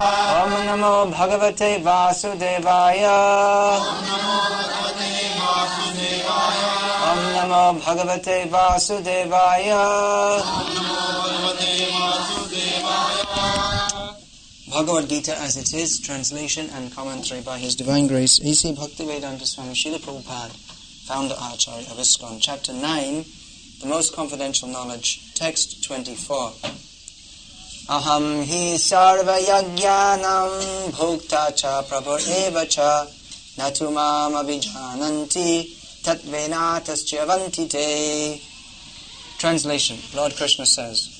Om Namo Bhagavate Vasudevaya. Om Namo Bhagavate Vasudevaya. Bhagavad-gita as it is, translation and commentary by His Divine Grace, A.C. Bhakti-Vedanta Swami Srila Prabhupada, founder Acharya of ISKCON. Chapter 9, the most confidential knowledge, text 24. Aham hi sarva yajnanam bhukta cha prabhur eva cha natu mam abhijananti tatvenatascha vantite. Translation. Lord Krishna says,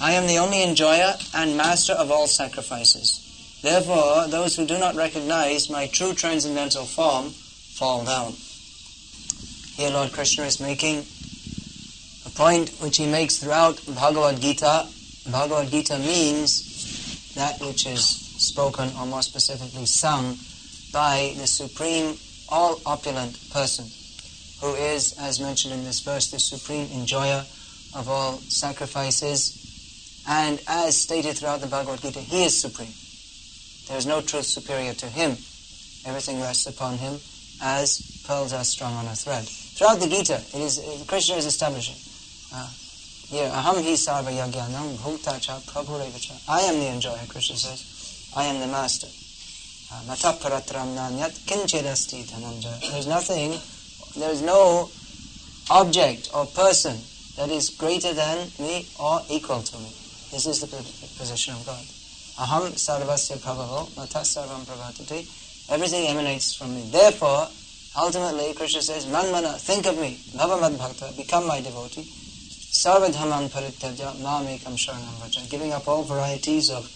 I am the only enjoyer and master of all sacrifices. Therefore, those who do not recognize my true transcendental form fall down. Here Lord Krishna is making a point which he makes throughout Bhagavad-gita. Bhagavad-gita means that which is spoken, or more specifically sung, by the supreme, all-opulent person, who is, as mentioned in this verse, the supreme enjoyer of all sacrifices. And as stated throughout the Bhagavad-gita, he is supreme. There is no truth superior to him. Everything rests upon him as pearls are strung on a thread. Throughout the Gita, Krishna is establishing. Here, aham hi sarva yajnanam bhukta cha prabhurev cha. I am the enjoyer, Krishna says. I am the master. Mata paratram nanyat kinchedasti dhananjaya. There is no object or person that is greater than me or equal to me. This is the position of God. Aham sarvasya prabhavo mata sarvam pravatite. Everything emanates from me. Therefore, ultimately, Krishna says, manmana, think of me, bhavamad bhakta, become my devotee, sarvadhaman parityajya mamekam sharanam vraja. Giving up all varieties of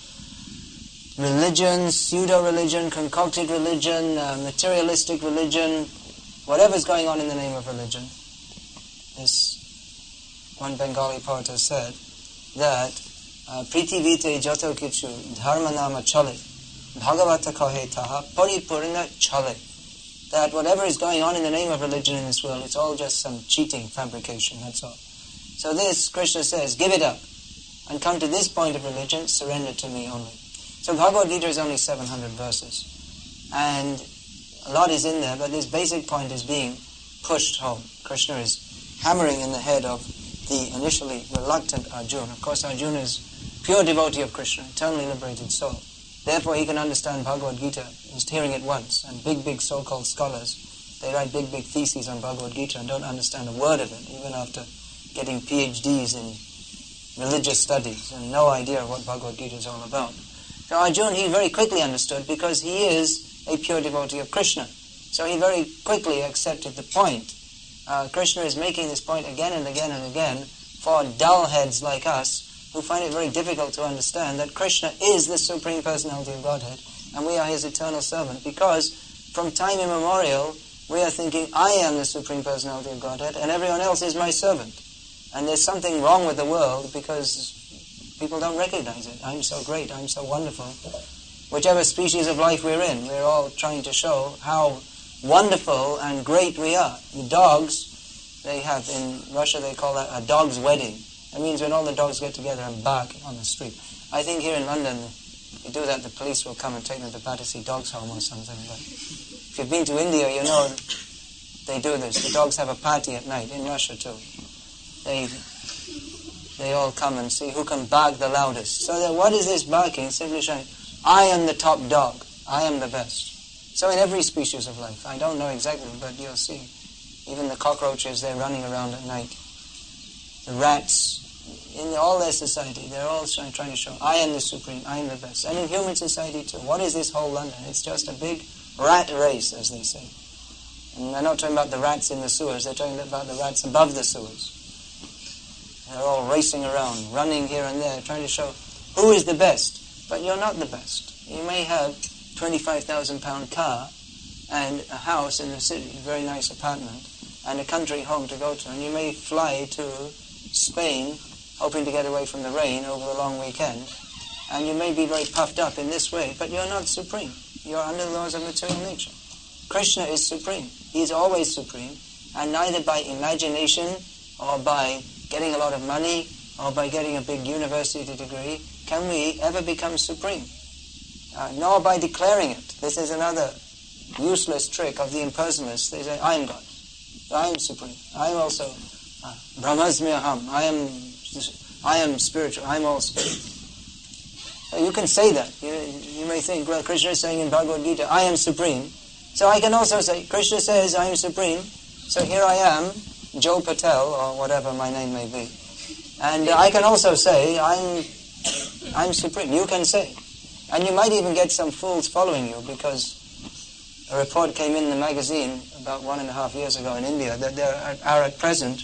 religion, pseudo-religion, concocted religion, materialistic religion, whatever's going on in the name of religion. This one Bengali poet has said that Priti vite jato kichu dharma nama chale bhagavata kahe taha paripurna chale. That whatever is going on in the name of religion in this world, it's all just some cheating fabrication, that's all. So this, Krishna says, give it up and come to this point of religion, surrender to me only. So Bhagavad-gita is only 700 verses, and a lot is in there, but this basic point is being pushed home. Krishna is hammering in the head of the initially reluctant Arjuna. Of course, Arjuna is pure devotee of Krishna, eternally liberated soul. Therefore, he can understand Bhagavad-gita, just hearing it once. And big so-called scholars, they write big theses on Bhagavad-gita and don't understand a word of it, even after getting PhDs in religious studies and no idea what Bhagavad-gita is all about. So Arjuna, he very quickly understood because he is a pure devotee of Krishna. So he very quickly accepted the point. Krishna is making this point again and again and again for dull heads like us who find it very difficult to understand that Krishna is the Supreme Personality of Godhead and we are His eternal servant, because from time immemorial we are thinking, I am the Supreme Personality of Godhead and everyone else is my servant. And there's something wrong with the world because people don't recognize it. I'm so great, I'm so wonderful. Whichever species of life we're in, we're all trying to show how wonderful and great we are. The dogs, they have, in Russia they call that a dog's wedding. That means when all the dogs get together and bark on the street. I think here in London, if you do that, the police will come and take them to Battersea Dogs Home or something. But if you've been to India, you know they do this. The dogs have a party at night, in Russia too. They all come and see who can bark the loudest. So that what is this barking? Simply showing, I am the top dog. I am the best. So in every species of life, I don't know exactly, but you'll see. Even the cockroaches, they're running around at night. The rats, in all their society, they're all trying to show, I am the supreme, I am the best. And in human society too. What is this whole London? It's just a big rat race, as they say. And they're not talking about the rats in the sewers, they're talking about the rats above the sewers. They're all racing around, running here and there, trying to show who is the best. But you're not the best. You may have £25,000 car and a house in the city, a very nice apartment, and a country home to go to, and you may fly to Spain hoping to get away from the rain over the long weekend, and you may be very puffed up in this way, but you're not supreme. You're under the laws of material nature. Krishna is supreme. He is always supreme, and neither by imagination or by getting a lot of money or by getting a big university degree can we ever become supreme. nor by declaring it. This is another useless trick of the impersonalists. They say, I am God. I am supreme. I am also Brahmasmi Aham. I am spiritual. I am all spirit. So you can say that. You may think, well, Krishna is saying in Bhagavad-gita, I am supreme. So I can also say, Krishna says I am supreme. So here I am, Joe Patel, or whatever my name may be. And I can also say, I'm supreme. You can say. And you might even get some fools following you, because a report came in the magazine about 1.5 years ago in India that there are at present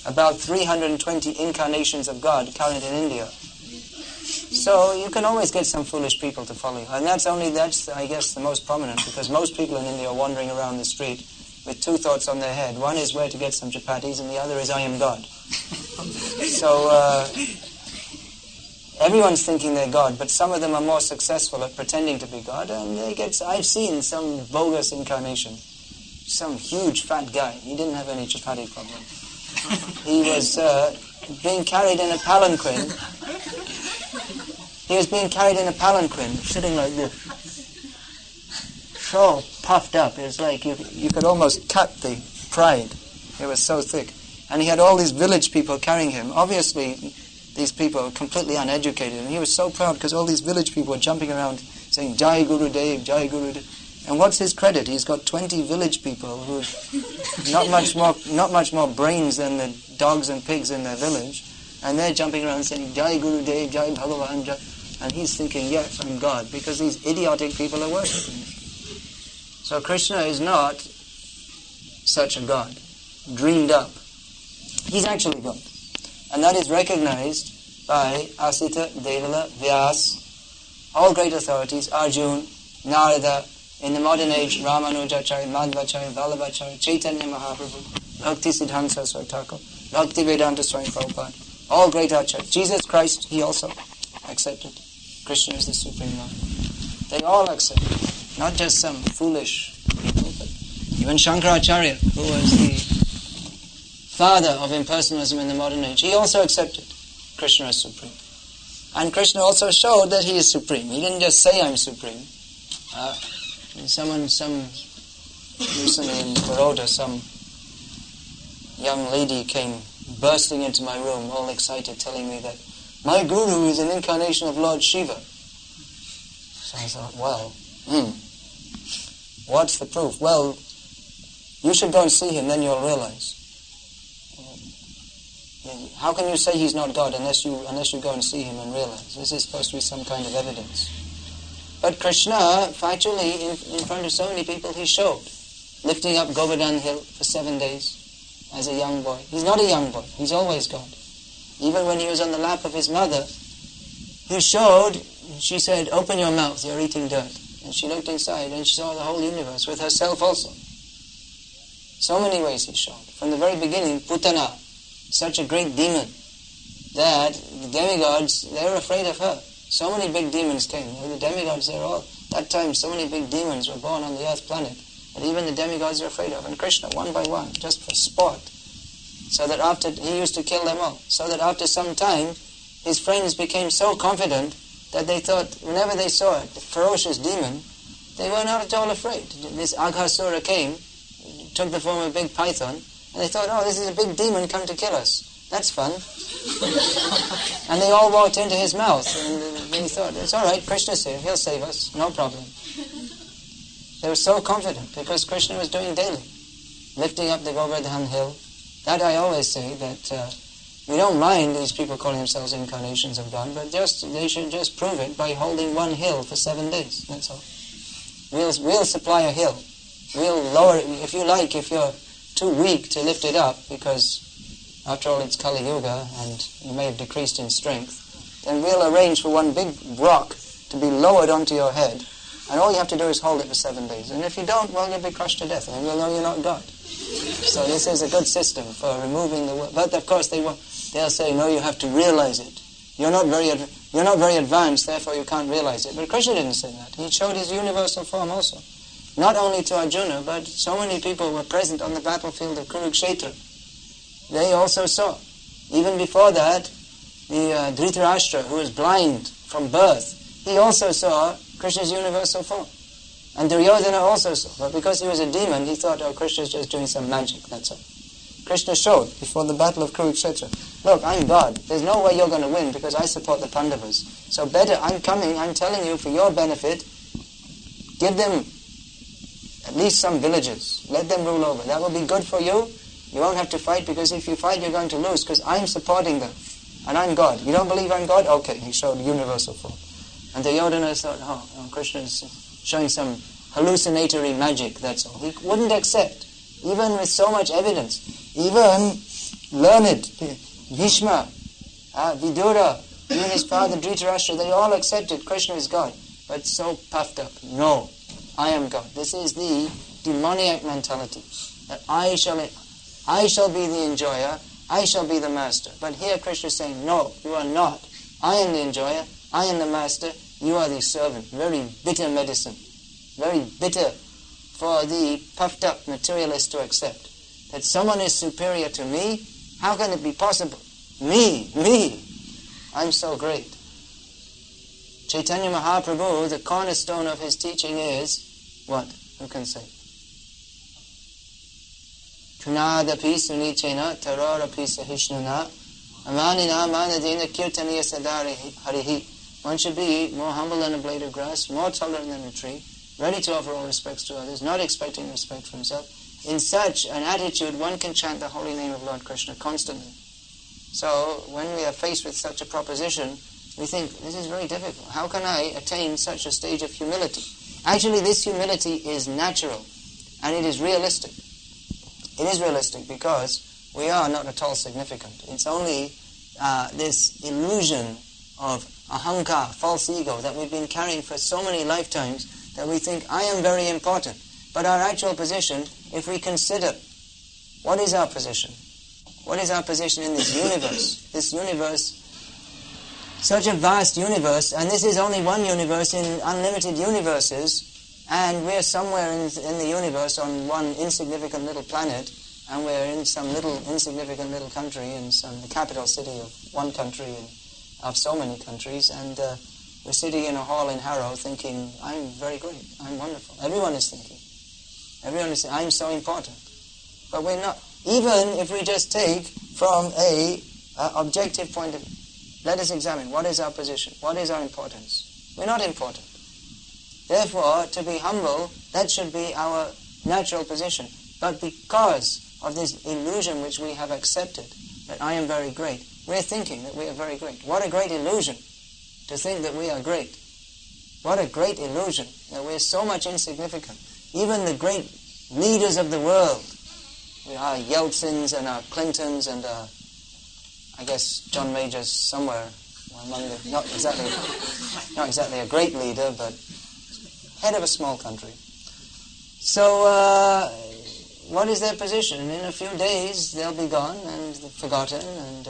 about 320 incarnations of God current in India. So you can always get some foolish people to follow you. And that's I guess, the most prominent, because most people in India are wandering around the street with two thoughts on their head. One is where to get some chapatis, and the other is I am God. So everyone's thinking they're God, but some of them are more successful at pretending to be God, and I've seen some bogus incarnation. Some huge fat guy. He didn't have any chapati problem. He was being carried in a palanquin. He was being carried in a palanquin, sitting like this. So puffed up. It was like you could almost cut the pride. It was so thick. And he had all these village people carrying him. Obviously, these people were completely uneducated. And he was so proud because all these village people were jumping around saying, Jai Guru Dev, Jai Guru Dev. And what's his credit? He's got 20 village people who've not much more brains than the dogs and pigs in their village. And they're jumping around saying, Jai Guru Dev, Jai Bhagavan, Jai. And he's thinking, yes, I'm God, because these idiotic people are worshipping him. So Krishna is not such a God, dreamed up. He's actually God. And that is recognized by Asita, Devala, Vyas, all great authorities, Arjun, Narada, in the modern age, Ramanujacharya, Madhvacharya, Vallabhacharya, Chaitanya Mahaprabhu, Bhakti Siddhanta Saraswati Thakur, Bhakti Vedanta Swami Prabhupada, all great acharyas. Jesus Christ, he also accepted. Krishna is the Supreme Lord. They all accepted. Not just some foolish people, but even Shankaracharya, who was the father of impersonalism in the modern age, he also accepted Krishna as Supreme. And Krishna also showed that he is Supreme. He didn't just say, I'm Supreme. Recently in Baroda, some young lady came bursting into my room, all excited, telling me that my guru is an incarnation of Lord Shiva. So I thought, well, what's the proof? Well, you should go and see him, then you'll realize. How can you say he's not God unless you go and see him and realize? This is supposed to be some kind of evidence. But Krishna, factually, in front of so many people, he showed. Lifting up Govardhan Hill for 7 days as a young boy. He's not a young boy, he's always God. Even when he was on the lap of his mother, he showed, she said, open your mouth, you're eating dirt. And she looked inside and she saw the whole universe with herself also. So many ways he showed. From the very beginning, Putana, such a great demon, that the demigods, they were afraid of her. So many big demons came. The demigods, that time so many big demons were born on the earth planet that even the demigods were afraid of. And Krishna, one by one, just for sport, so that after, he used to kill them all, so that after some time, his friends became so confident that they thought, whenever they saw a ferocious demon, they were not at all afraid. This Aghasura came, took the form of a big python, and they thought, oh, this is a big demon come to kill us. That's fun. And they all walked into his mouth, and they thought, it's all right, Krishna's here, he'll save us, no problem. They were so confident, because Krishna was doing daily, lifting up the Govardhan Hill. That I always say, that we don't mind these people calling themselves incarnations of God, but they should just prove it by holding one hill for 7 days, that's all. We'll supply a hill. We'll lower it, if you like, if you're too weak to lift it up, because after all it's Kali Yuga and you may have decreased in strength, then we'll arrange for one big rock to be lowered onto your head, and all you have to do is hold it for 7 days. And if you don't, well, you'll be crushed to death, and you'll know you're not God. So this is a good system for removing the... But of course they'll say, no, you have to realize it. You're not very advanced, therefore you can't realize it. But Krishna didn't say that. He showed his universal form also. Not only to Arjuna, but so many people were present on the battlefield of Kurukshetra. They also saw. Even before that, the Dhritarashtra, who was blind from birth, he also saw Krishna's universal form. And Duryodhana also saw, but because he was a demon, he thought, oh, Krishna's just doing some magic, that's all. Krishna showed before the battle of Kurukshetra, look, I'm God. There's no way you're going to win because I support the Pandavas. So better, I'm coming, I'm telling you, for your benefit, give them at least some villages. Let them rule over. That will be good for you. You won't have to fight, because if you fight, you're going to lose, because I'm supporting them. And I'm God. You don't believe I'm God? Okay, he showed universal form. And Duryodhana thought, oh, Krishna is showing some hallucinatory magic, that's all. He wouldn't accept, even with so much evidence. Even learned, Bhishma, Vidura, even his father Dhritarashtra, they all accepted Krishna is God. But so puffed up, no, I am God. This is the demoniac mentality, that I shall be the enjoyer, I shall be the master. But here Krishna is saying, no, you are not. I am the enjoyer, I am the master, you are the servant. Very bitter medicine. Very bitter for the puffed up materialist to accept. That someone is superior to me, how can it be possible? Me, I'm so great. Chaitanya Mahaprabhu, the cornerstone of his teaching is, what? Who can say? Tunadapi sunichena tararapi sahishnuna amanina manadina kirtaniya sadari harihi. One should be more humble than a blade of grass, more tolerant than a tree, ready to offer all respects to others, not expecting respect for himself. In such an attitude, one can chant the holy name of Lord Krishna constantly. So, when we are faced with such a proposition, we think, this is very difficult. How can I attain such a stage of humility? Actually, this humility is natural, and it is realistic. It is realistic because we are not at all significant. It's only this illusion of ahankar, false ego, that we've been carrying for so many lifetimes that we think, I am very important. But our actual position, if we consider, what is our position? What is our position in this universe? This universe, such a vast universe, and this is only one universe in unlimited universes, and we're somewhere in the universe on one insignificant little planet, and we're in some little insignificant little country, in the capital city of one country, and of so many countries, and we're sitting in a hall in Harrow thinking, I'm very great, I'm wonderful. Everyone is thinking. Everyone is saying, I'm so important. But we're not. Even if we just take from a objective point of view, let us examine, what is our position? What is our importance? We're not important. Therefore, to be humble, that should be our natural position. But because of this illusion which we have accepted, that I am very great, we're thinking that we are very great. What a great illusion to think that we are great. What a great illusion that we're so much insignificant. Even the great leaders of the world, our Yeltsins and our Clintons and I guess John Major's somewhere among the, not exactly a great leader, but head of a small country. So what is their position? In a few days they'll be gone and forgotten, and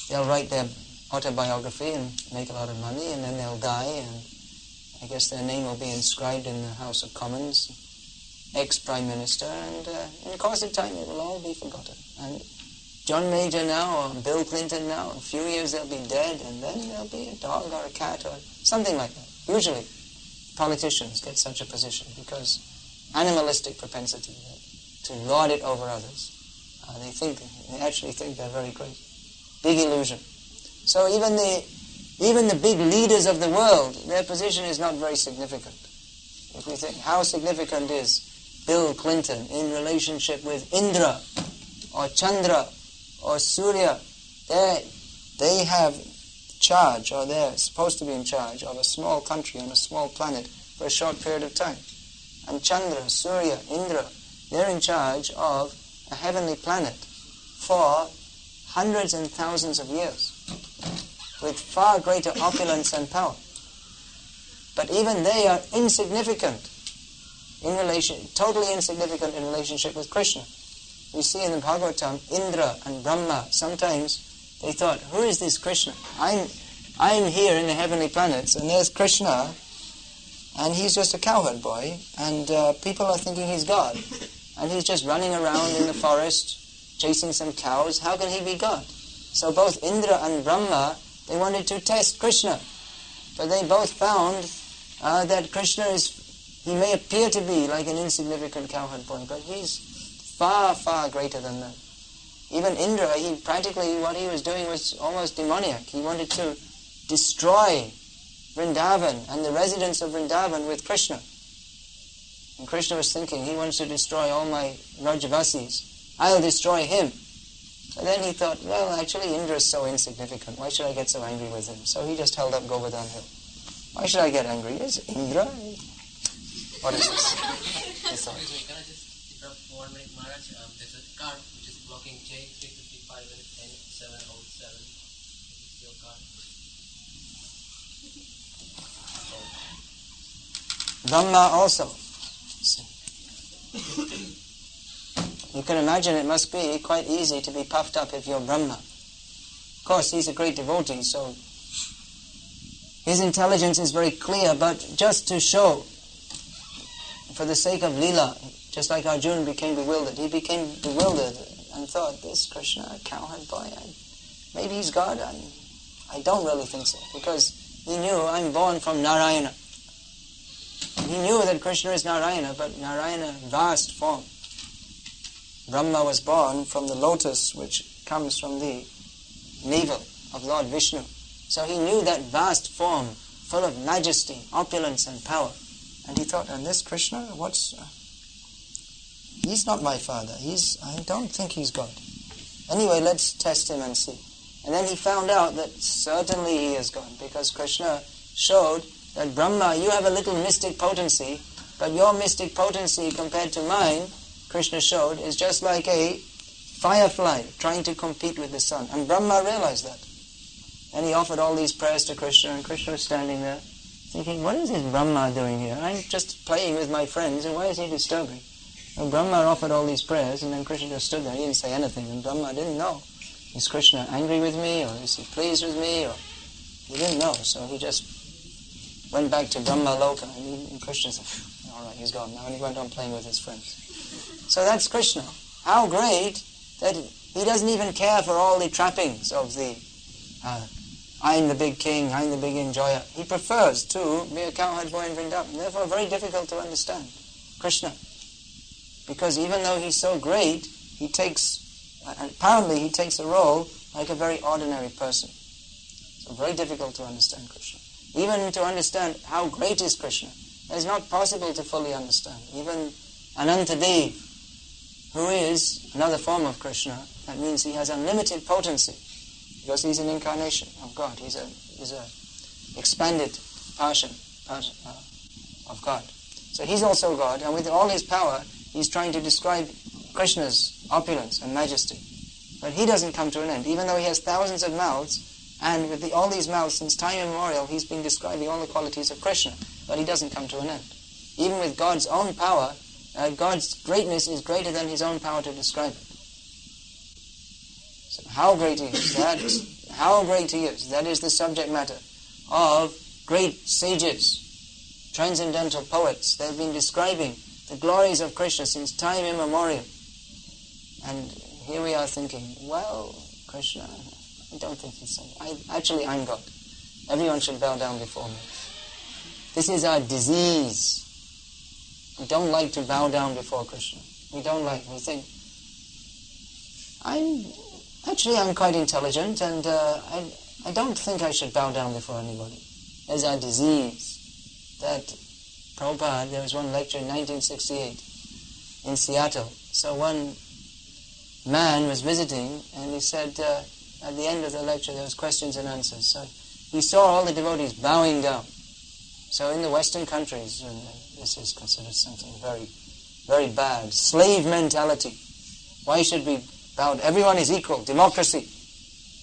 they'll write their autobiography and make a lot of money, and then they'll die, and I guess their name will be inscribed in the House of Commons, ex-Prime Minister, and in the course of time it will all be forgotten. And John Major now, or Bill Clinton now, in a few years they'll be dead, and then there'll be a dog or a cat or something like that. Usually politicians get such a position because animalistic propensity to lord it over others. They actually think they're very great. Big illusion. So even the big leaders of the world, their position is not very significant. If we think, how significant is Bill Clinton in relationship with Indra or Chandra or Surya? They have charge, or they're supposed to be in charge of a small country on a small planet for a short period of time. And Chandra, Surya, Indra, they're in charge of a heavenly planet for hundreds and thousands of years, with far greater opulence and power. But even they are insignificant totally insignificant in relationship with Krishna. We see in the Bhagavatam, Indra and Brahma, sometimes they thought, who is this Krishna? I'm here in the heavenly planets, and there's Krishna, and he's just a cowherd boy, and people are thinking he's God. And he's just running around in the forest, chasing some cows. How can he be God? So both Indra and Brahma, they wanted to test Krishna. But they both found that Krishna he may appear to be like an insignificant cowherd boy, but he's far, far greater than that. Even Indra, what he was doing was almost demoniac. He wanted to destroy Vrindavan and the residents of Vrindavan with Krishna. And Krishna was thinking, he wants to destroy all my Rajavasis. I'll destroy him. But then he thought, well, actually Indra is so insignificant. Why should I get so angry with him? So he just held up Govardhan Hill. Why should I get angry? Is Indra? What is this? Can I just interrupt for 1 minute, Maharaj? There's a card which is blocking J355 and N707. This is your card. Brahma also. You can imagine it must be quite easy to be puffed up if you're Brahma. Of course, he's a great devotee, so his intelligence is very clear, but just to show, for the sake of Leela, just like Arjuna became bewildered, he became bewildered and thought, this Krishna, a cowherd boy, maybe he's God. I don't really think so, because he knew I'm born from Narayana. He knew that Krishna is Narayana, but Narayana, vast form. Brahma was born from the lotus which comes from the navel of Lord Vishnu. So he knew that vast form, full of majesty, opulence and power. And he thought, and this Krishna, he's not my father. I don't think he's God. Anyway, let's test him and see. And then he found out that certainly he is God, because Krishna showed that Brahma, you have a little mystic potency, but your mystic potency compared to mine, Krishna showed, is just like a firefly trying to compete with the sun. And Brahma realized that. And he offered all these prayers to Krishna, and Krishna was standing there thinking, what is this Brahma doing here? I'm just playing with my friends, and why is he disturbing? And Brahma offered all these prayers, and then Krishna just stood there. He didn't say anything, and Brahma didn't know. Is Krishna angry with me, or is he pleased with me? Or he didn't know, so he just went back to Brahma Loka, and Krishna said, all right, he's gone now, and he went on playing with his friends. So that's Krishna. How great that he doesn't even care for all the trappings of the I'm the big king, I'm the big enjoyer. He prefers to be a cowherd boy in Vrindavan. Therefore, very difficult to understand Krishna. Because even though he's so great, apparently he takes a role like a very ordinary person. So very difficult to understand Krishna. Even to understand how great is Krishna, it is not possible to fully understand. Even Anantadev, who is another form of Krishna, that means he has unlimited potency, because he's an incarnation of God. He's a expanded passion of God. So he's also God, and with all his power, he's trying to describe Krishna's opulence and majesty. But he doesn't come to an end, even though he has thousands of mouths, and with all these mouths, since time immemorial, he's been describing all the qualities of Krishna, but he doesn't come to an end. Even with God's own power, God's greatness is greater than his own power to describe it. So how great he is, that is the subject matter of great sages, transcendental poets. They've been describing the glories of Krishna since time immemorial. And here we are thinking, well, Krishna, I don't think he's so. I'm God. Everyone should bow down before me. This is our disease. We don't like to bow down before Krishna. We think, I'm quite intelligent, and I don't think I should bow down before anybody. There's our disease. That Prabhupada, there was one lecture in 1968 in Seattle. So one man was visiting, and he said, at the end of the lecture there was questions and answers. So he saw all the devotees bowing down. So in the Western countries, this is considered something very, very bad. Slave mentality. Why should we bow? Everyone is equal. Democracy.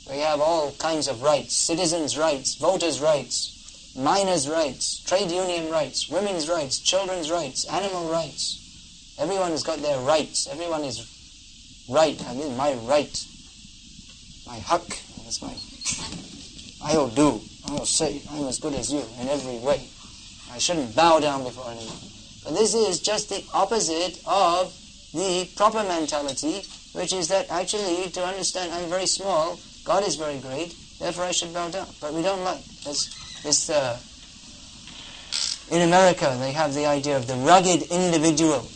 We have all kinds of rights. Citizens' rights, voters' rights, minors' rights, trade union rights, women's rights, children's rights, animal rights. Everyone has got their rights. Everyone is right. I mean, my right. My hak. That's I'll do. I'll say, I'm as good as you in every way. I shouldn't bow down before anyone. But this is just the opposite of the proper mentality, which is that actually to understand I'm very small, God is very great, therefore I should bow down. But we don't like this In America, they have the idea of the rugged individual,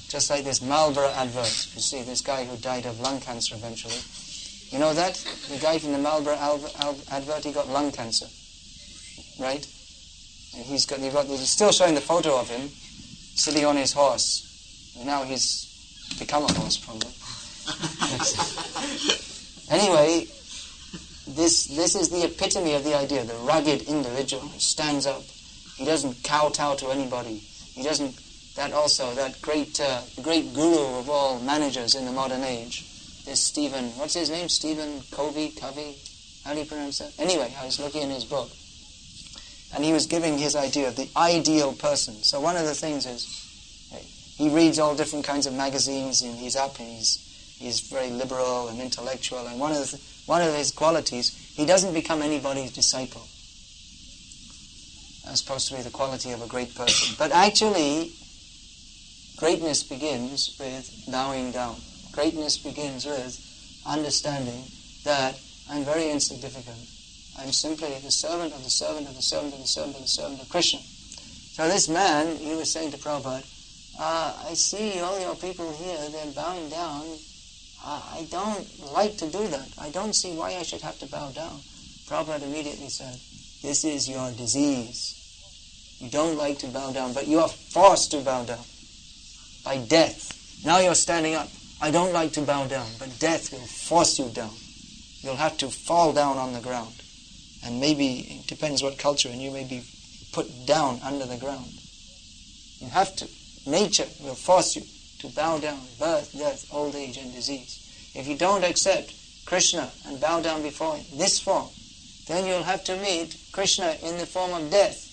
just like this Marlboro advert. You see, this guy who died of lung cancer eventually. You know that? The guy from the Marlboro advert, he got lung cancer. Right? And he's still showing the photo of him sitting on his horse. And now he's become a horse, probably. Anyway, this is the epitome of the idea, the rugged individual who stands up. He doesn't kowtow to anybody. He doesn't. That great guru of all managers in the modern age, this Stephen, what's his name? Stephen Covey? How do you pronounce that? Anyway, I was looking in his book, and he was giving his idea of the ideal person. So one of the things is, he reads all different kinds of magazines, and he's up, and he's very liberal and intellectual. And one of his qualities, he doesn't become anybody's disciple. That's supposed to be the quality of a great person. But actually, greatness begins with bowing down. Greatness begins with understanding that I'm very insignificant. I'm simply the servant of the servant of the servant of the servant of the servant of Krishna. So this man, he was saying to Prabhupada, I see all your people here, they're bowing down. I don't like to do that. I don't see why I should have to bow down. Prabhupada immediately said, this is your disease. You don't like to bow down, but you are forced to bow down by death. Now you're standing up. I don't like to bow down, but death will force you down. You'll have to fall down on the ground. And maybe, it depends what culture, and you may be put down under the ground. You have to. Nature will force you to bow down. Birth, death, old age, and disease. If you don't accept Krishna and bow down before this form, then you'll have to meet Krishna in the form of death.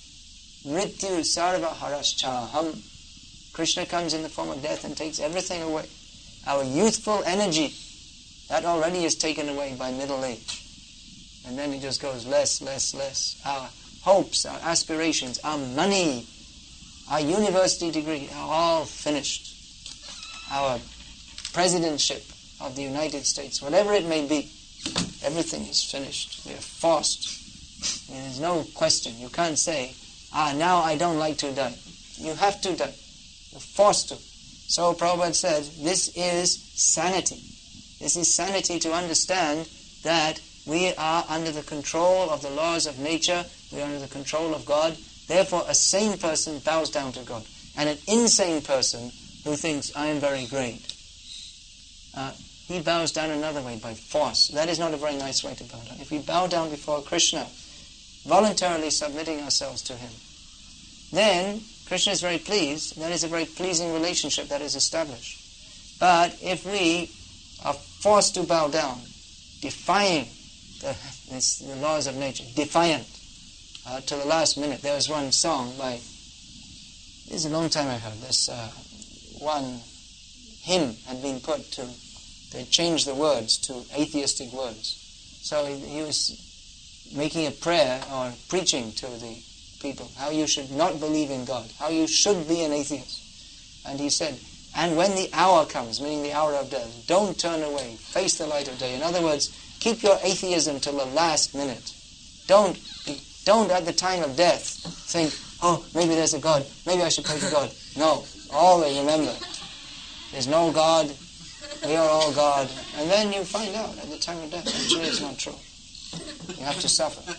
Mrityu sarva haraschaham. Krishna comes in the form of death and takes everything away. Our youthful energy, that already is taken away by middle age. And then it just goes less, less, less. Our hopes, our aspirations, our money, our university degree are all finished. Our presidentship of the United States, whatever it may be, everything is finished. We are forced. There's no question. You can't say, now I don't like to die. You have to die. You're forced to. So Prabhupada said, this is sanity. This is sanity to understand that we are under the control of the laws of nature. We are under the control of God. Therefore, a sane person bows down to God. And an insane person who thinks, I am very great, he bows down another way, by force. That is not a very nice way to bow down. If we bow down before Krishna, voluntarily submitting ourselves to him, then Krishna is very pleased. That is a very pleasing relationship that is established. But if we are forced to bow down, defying the laws of nature, defiant, to the last minute. There was one song by, this is a long time I heard, this one hymn had been put to, they changed the words to atheistic words. So he was making a prayer or preaching to the people, how you should not believe in God, how you should be an atheist. And he said, and when the hour comes, meaning the hour of death, don't turn away, face the light of day. In other words, keep your atheism till the last minute. Don't at the time of death think, oh, maybe there's a God, maybe I should pray to God. No, always remember, there's no God, we are all God. And then you find out at the time of death, actually it's not true. You have to suffer.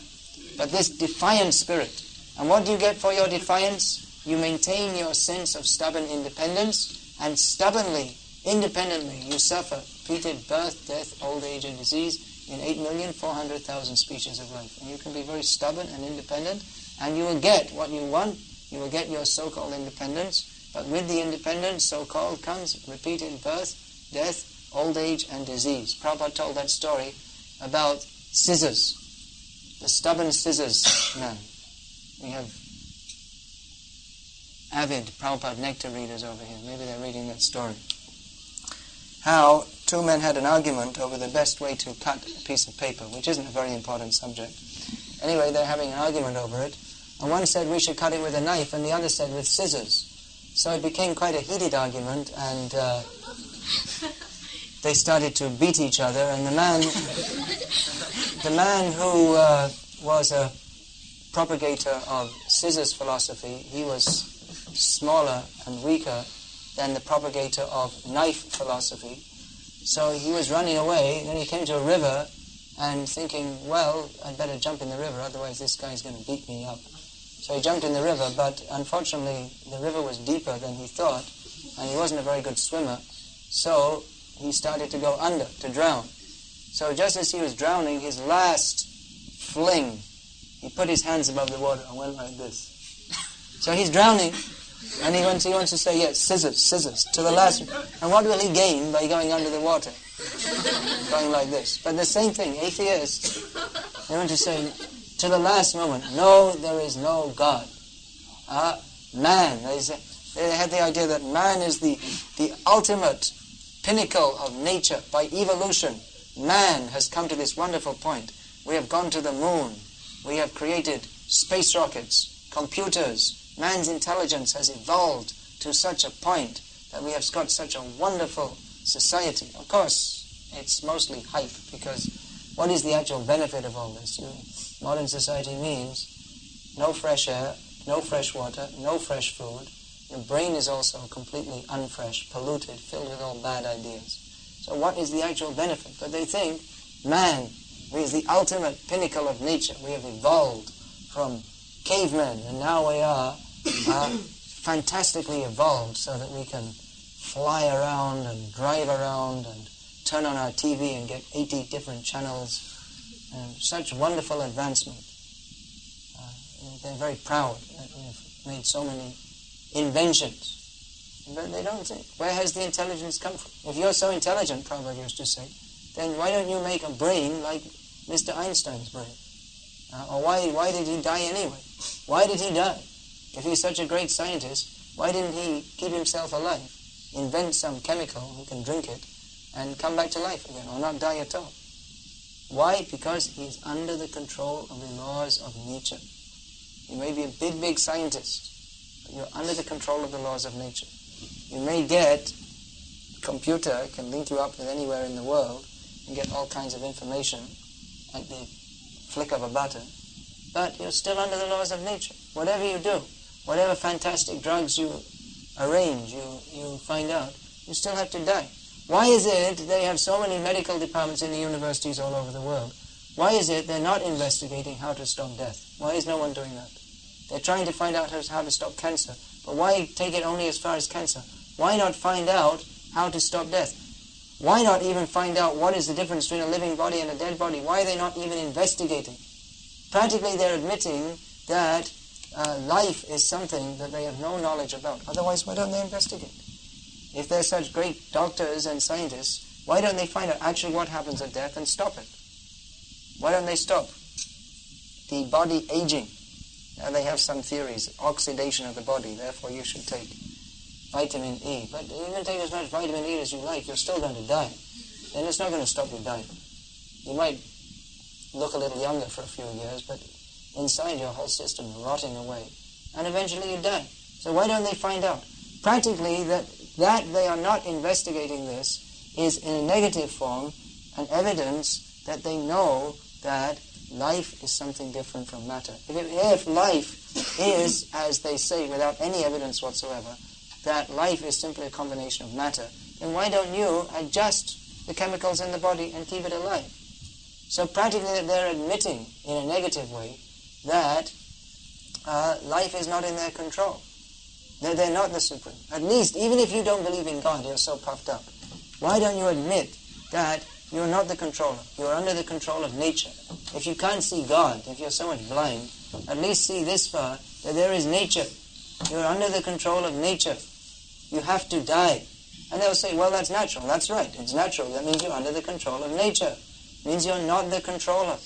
But this defiant spirit, and what do you get for your defiance? You maintain your sense of stubborn independence, and stubbornly, independently, you suffer repeated birth, death, old age, and disease in 8,400,000 species of life. And you can be very stubborn and independent, and you will get what you want. You will get your so-called independence, but with the independence, so-called, comes repeated birth, death, old age, and disease. Prabhupada told that story about scissors, the stubborn scissors man. We have avid Prabhupada nectar readers over here. Maybe they're reading that story. How two men had an argument over the best way to cut a piece of paper, which isn't a very important subject. Anyway, they're having an argument over it. And one said we should cut it with a knife, and the other said with scissors. So it became quite a heated argument, and they started to beat each other. And the man who was a propagator of scissors philosophy. He was smaller and weaker than the propagator of knife philosophy. So he was running away, then he came to a river and thinking, well, I'd better jump in the river, otherwise this guy's going to beat me up. So he jumped in the river, but unfortunately the river was deeper than he thought, and he wasn't a very good swimmer, so he started to go under, to drown. So just as he was drowning, his last fling, he put his hands above the water and went like this. So he's drowning, and he wants to say, yes, scissors, to the last. And what will he gain by going under the water? Going like this. But the same thing, atheists, they want to say, to the last moment, no, there is no God. Man, they had the idea that man is the ultimate pinnacle of nature. By evolution, man has come to this wonderful point. We have gone to the moon. We have created space rockets, computers. Man's intelligence has evolved to such a point that we have got such a wonderful society. Of course, it's mostly hype, because what is the actual benefit of all this? Modern society means no fresh air, no fresh water, no fresh food. Your brain is also completely unfresh, polluted, filled with all bad ideas. So what is the actual benefit? But they think man is the ultimate pinnacle of nature. We have evolved from cavemen, and now we are fantastically evolved so that we can fly around and drive around and turn on our TV and get 80 different channels. And such wonderful advancement. They're very proud that we've made so many inventions. But they don't think, where has the intelligence come from? If you're so intelligent, Prabhupada used to say, then why don't you make a brain like Mr. Einstein's brain? Or why did he die anyway? Why did he die? If he's such a great scientist, why didn't he keep himself alive? Invent some chemical, he can drink it, and come back to life again, or not die at all. Why? Because he's under the control of the laws of nature. You may be a big scientist, but you're under the control of the laws of nature. You may get a computer, can link you up with anywhere in the world, and get all kinds of information at the flick of a button, but you're still under the laws of nature. Whatever you do, whatever fantastic drugs you arrange, you find out, you still have to die. Why is it they have so many medical departments in the universities all over the world? Why is it they're not investigating how to stop death? Why is no one doing that? They're trying to find out how to stop cancer. But why take it only as far as cancer? Why not find out how to stop death? Why not even find out what is the difference between a living body and a dead body? Why are they not even investigating? Practically they're admitting that life is something that they have no knowledge about. Otherwise, why don't they investigate? If they're such great doctors and scientists, why don't they find out actually what happens at death and stop it? Why don't they stop the body aging? Now they have some theories, oxidation of the body, therefore you should take vitamin E. But you can take as much vitamin E as you like, you're still going to die. And it's not going to stop you dying. You might look a little younger for a few years, but inside your whole system rotting away. And eventually you die. So why don't they find out? Practically, that they are not investigating this is in a negative form an evidence that they know that life is something different from matter. If life is, as they say, without any evidence whatsoever, that life is simply a combination of matter, then why don't you adjust the chemicals in the body and keep it alive? So practically they're admitting, in a negative way, that life is not in their control. They're not the supreme. At least, even if you don't believe in God, you're so puffed up. Why don't you admit that you're not the controller? You're under the control of nature. If you can't see God, if you're so much blind, at least see this far, that there is nature. You're under the control of nature. You have to die. And they'll say, well, that's natural. That's right. It's natural. That means you're under the control of nature. It means you're not the controller.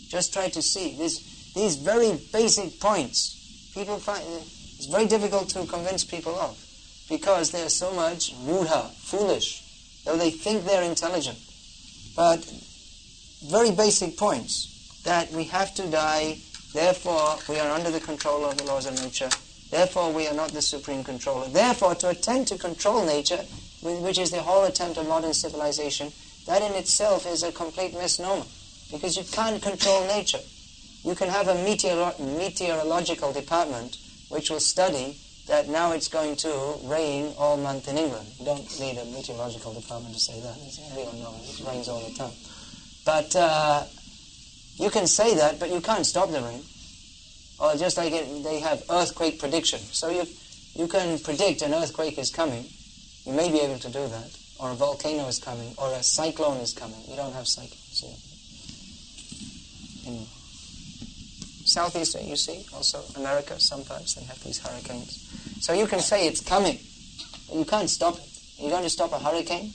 Just try to see. These very basic points, people find it's very difficult to convince people of, because they're so much mudha, foolish, though they think they're intelligent. But very basic points, that we have to die, therefore we are under the control of the laws of nature, therefore we are not the supreme controller. Therefore, to attempt to control nature, which is the whole attempt of modern civilization, that in itself is a complete misnomer, because you can't control nature. You can have a meteorological department which will study that now it's going to rain all month in England. You don't need a meteorological department to say that. Everyone knows it rains all the time. But you can say that, but you can't stop the rain. Or just like they have earthquake prediction. So you can predict an earthquake is coming. You may be able to do that. Or a volcano is coming. Or a cyclone is coming. You don't have cyclones here. In Southeast, you see, also America, sometimes they have these hurricanes. So you can say it's coming, but you can't stop it. You're going to stop a hurricane?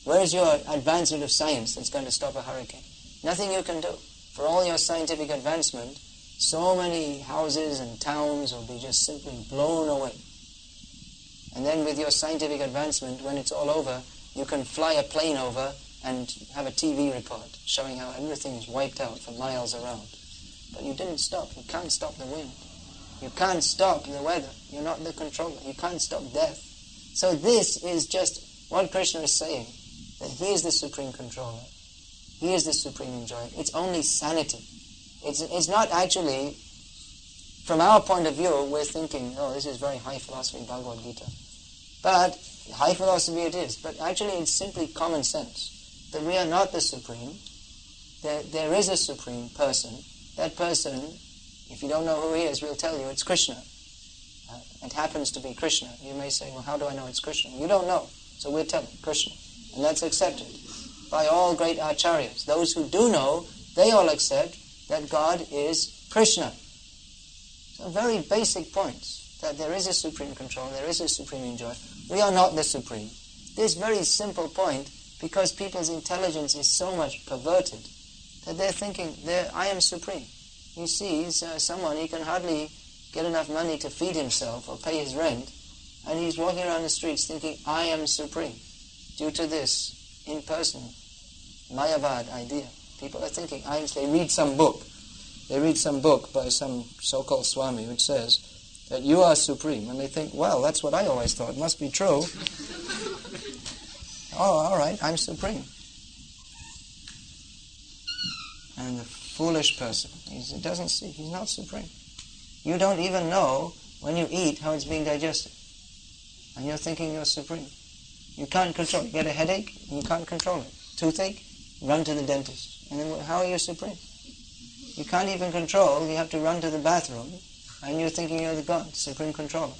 Where is your advancement of science that's going to stop a hurricane? Nothing you can do. For all your scientific advancement, so many houses and towns will be just simply blown away. And then with your scientific advancement, when it's all over, you can fly a plane over and have a TV report showing how everything is wiped out for miles around. But you didn't stop. You can't stop the wind. You can't stop the weather. You're not the controller. You can't stop death. So this is just what Krishna is saying, that he is the supreme controller. He is the supreme enjoyer. It's only sanity. It's not actually, from our point of view, we're thinking, oh, this is very high philosophy, Bhagavad-gita. But high philosophy it is. But actually it's simply common sense, that we are not the supreme. There is a supreme person. That person, if you don't know who he is, we'll tell you it's Krishna. It happens to be Krishna. You may say, well, how do I know it's Krishna? You don't know. So we'll tell you, Krishna. And that's accepted by all great acharyas. Those who do know, they all accept that God is Krishna. So very basic points, that there is a supreme control, there is a supreme enjoyer. We are not the supreme. This very simple point, because people's intelligence is so much perverted, that they're thinking, I am supreme. He sees someone, he can hardly get enough money to feed himself or pay his rent, and he's walking around the streets thinking, I am supreme, due to this impersonal, Mayavad idea. People are thinking, they read some book. They read some book by some so-called Swami which says that you are supreme. And they think, well, that's what I always thought. It must be true. Oh, all right, I'm supreme. And the foolish person, he doesn't see, he's not supreme. You don't even know when you eat how it's being digested. And you're thinking you're supreme. You can't control it. You get a headache, you can't control it. Toothache, run to the dentist. And then how are you supreme? You can't even control, you have to run to the bathroom, and you're thinking you're the God, supreme controller.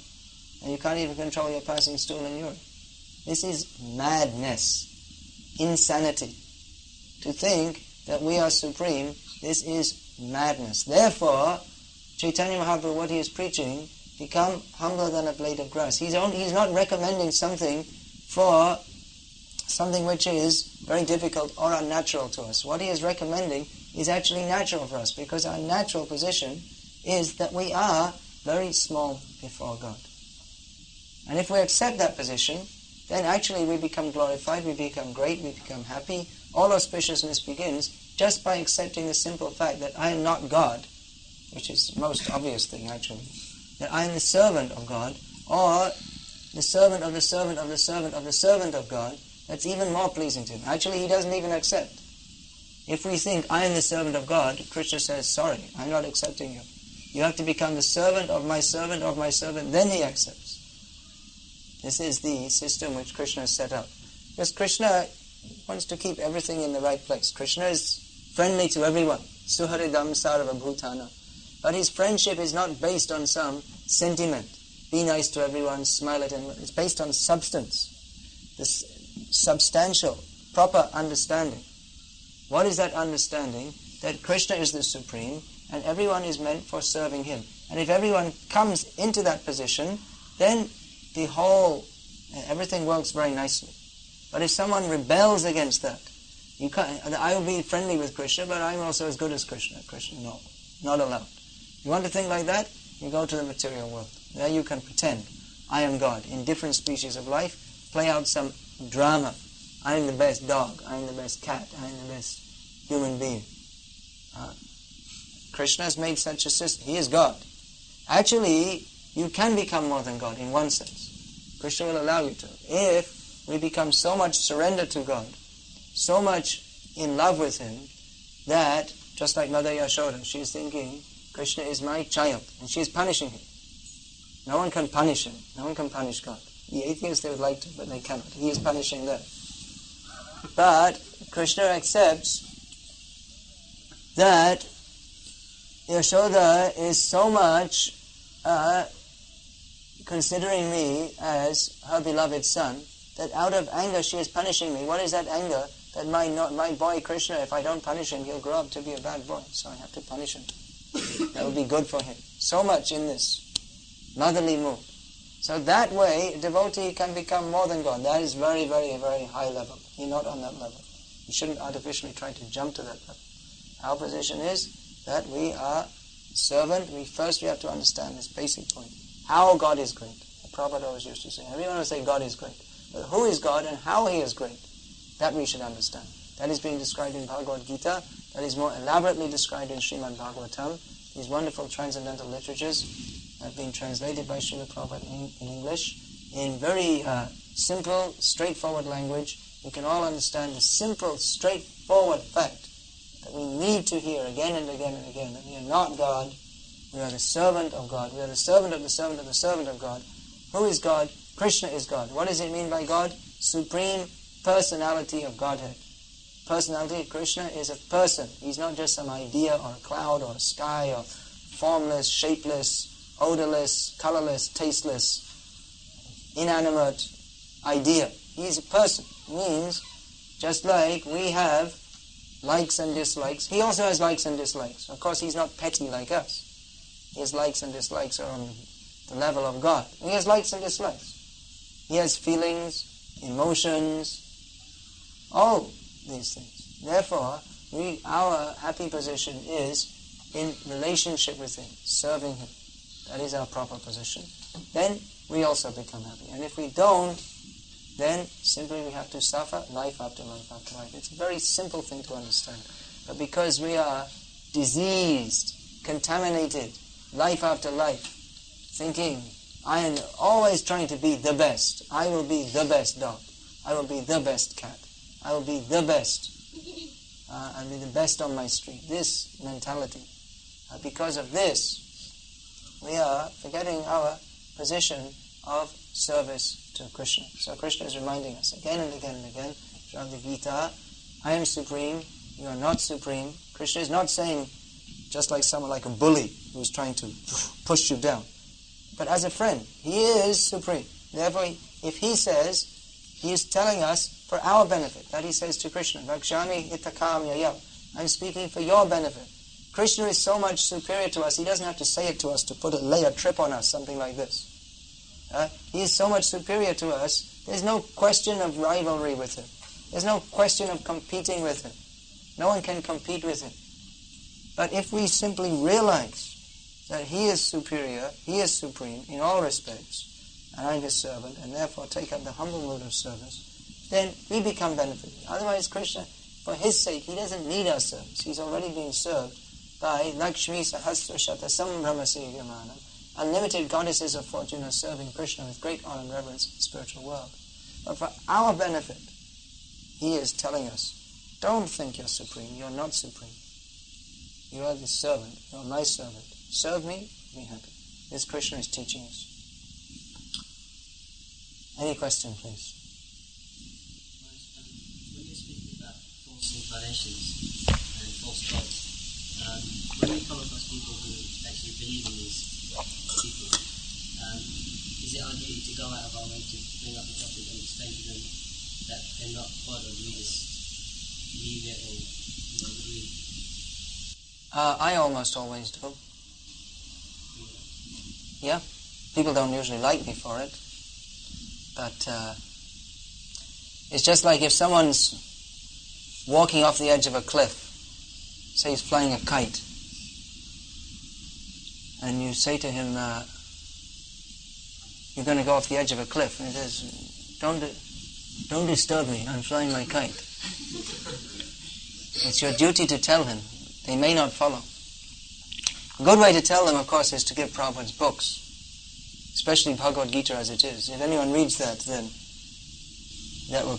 And you can't even control your passing stool and urine. This is madness, insanity. To think that we are supreme, this is madness. Therefore, Chaitanya Mahaprabhu, what he is preaching, become humbler than a blade of grass. He's not recommending something for something which is very difficult or unnatural to us. What he is recommending is actually natural for us, because our natural position is that we are very small before God. And if we accept that position, then actually we become glorified, we become great, we become happy. All auspiciousness begins just by accepting the simple fact that I am not God, which is the most obvious thing actually, that I am the servant of God, or the servant of the servant of the servant of the servant of God. That's even more pleasing to him. Actually, he doesn't even accept. If we think, I am the servant of God, Krishna says, sorry, I'm not accepting you. You have to become the servant of my servant of my servant, then he accepts. This is the system which Krishna has set up. Because Krishna wants to keep everything in the right place. Krishna is friendly to everyone. Suharidam sarva bhutana. But his friendship is not based on some sentiment. Be nice to everyone, smile at everyone. It's based on substance. This substantial, proper understanding. What is that understanding? That Krishna is the supreme and everyone is meant for serving him. And if everyone comes into that position, then everything works very nicely. But if someone rebels against that, I will be friendly with Krishna, but I'm also as good as Krishna. Krishna, no, not allowed. You want to think like that? You go to the material world. There you can pretend, I am God. In different species of life, play out some drama. I am the best dog, I am the best cat, I am the best human being. Krishna has made such a system. He is God. Actually, you can become more than God in one sense. Krishna will allow you to. If we become so much surrendered to God, so much in love with him, that Just like Mother Yashoda, she is thinking, Krishna is my child, and she is punishing him. No one can punish him. No one can punish God. The atheists, they would like to, but they cannot. He is punishing them. But Krishna accepts that Yashoda is so much considering me as her beloved son, that out of anger she is punishing me. What is that anger? That my boy Krishna, if I don't punish him, he'll grow up to be a bad boy. So I have to punish him. That will be good for him. So much in this motherly mood. So that way, a devotee can become more than God. That is very, very, very high level. You're not on that level. You shouldn't artificially try to jump to that level. Our position is that we are servant. We have to understand this basic point. How God is great. Prabhupada always used to say, everyone will say God is great. But who is God and how He is great? That we should understand. That is being described in Bhagavad-gita. That is more elaborately described in Srimad Bhagavatam. These wonderful transcendental literatures have been translated by Srila Prabhupada in English in very simple, straightforward language. We can all understand the simple, straightforward fact that we need to hear again and again and again, that we are not God, we are the servant of God, we are the servant of the servant of the servant of God. Who is God? Krishna is God. What does it mean by God? Supreme personality of Godhead. Personality of Krishna is a person. He's not just some idea or a cloud or a sky or formless, shapeless, odorless, colorless, tasteless, inanimate idea. He's a person. Means, just like we have likes and dislikes, he also has likes and dislikes. Of course, he's not petty like us. His likes and dislikes are on the level of God. He has likes and dislikes. He has feelings, emotions, all these things. Therefore, our happy position is in relationship with Him, serving Him. That is our proper position. Then we also become happy. And if we don't, then simply we have to suffer life after life after life. It's a very simple thing to understand. But because we are diseased, contaminated, life after life, thinking, I am always trying to be the best. I will be the best dog. I will be the best cat. I will be the best. I'll be the best on my street. This mentality. Because of this, we are forgetting our position of service to Krishna. So Krishna is reminding us again and again and again, throughout the Gita, I am supreme, you are not supreme. Krishna is not saying, just like someone like a bully who is trying to push you down. But as a friend, He is supreme. Therefore, if He says, He is telling us for our benefit. That He says to Krishna, Vakshami itakam yayam. I'm speaking for your benefit. Krishna is so much superior to us, He doesn't have to say it to us to lay a trip on us, something like this. He is so much superior to us, there's no question of rivalry with Him. There's no question of competing with Him. No one can compete with Him. But if we simply realize that He is superior, He is supreme in all respects, and I'm His servant, and therefore take up the humble mood of service, then we become benefited. Otherwise, Krishna, for His sake, He doesn't need our service. He's already being served by Lakshmi Sahasra Shata Sambrahmasi Yamanam. Unlimited goddesses of fortune are serving Krishna with great honor and reverence in the spiritual world. But for our benefit, He is telling us, don't think you're supreme, you're not supreme. You are the servant, you're my servant. Serve me, be happy. This Krishna is teaching us. Any question, please? When you're speaking about false incarnations and false gods, when you come across people who actually believe in these people, is it our duty to go out of our way to bring up the topic and explain to them that they're not God, or do we just leave it, or leave? I almost always do. Yeah, people don't usually like me for it, but it's just like if someone's walking off the edge of a cliff, say he's flying a kite, and you say to him, you're going to go off the edge of a cliff, and he says, don't disturb me, I'm flying my kite. It's your duty to tell him. They may not follow. A good way to tell them, of course, is to give Prabhupada's books, especially Bhagavad-gita as it is. If anyone reads that, then that will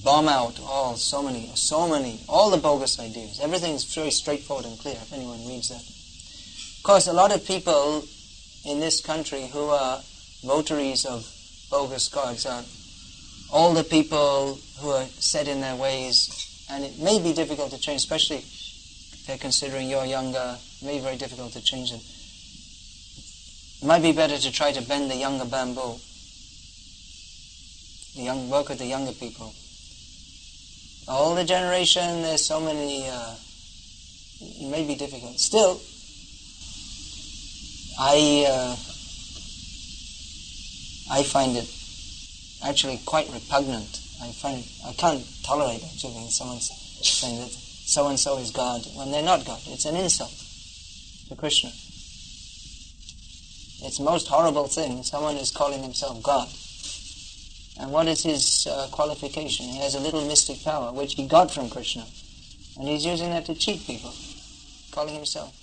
bomb out so many, all the bogus ideas. Everything is very straightforward and clear if anyone reads that. Of course, a lot of people in this country who are votaries of bogus gods are all the people who are set in their ways, and it may be difficult to change, especially if they're considering you're younger. It may be very difficult to change them. It might be better to try to bend the younger bamboo. Work with the younger people. The older generation, there's so many, it may be difficult. Still, I find it actually quite repugnant. I can't tolerate actually when someone's saying that so-and-so is God when they're not God. It's an insult to Krishna. It's the most horrible thing. Someone is calling himself God. And what is his qualification? He has a little mystic power, which he got from Krishna. And he's using that to cheat people, calling himself.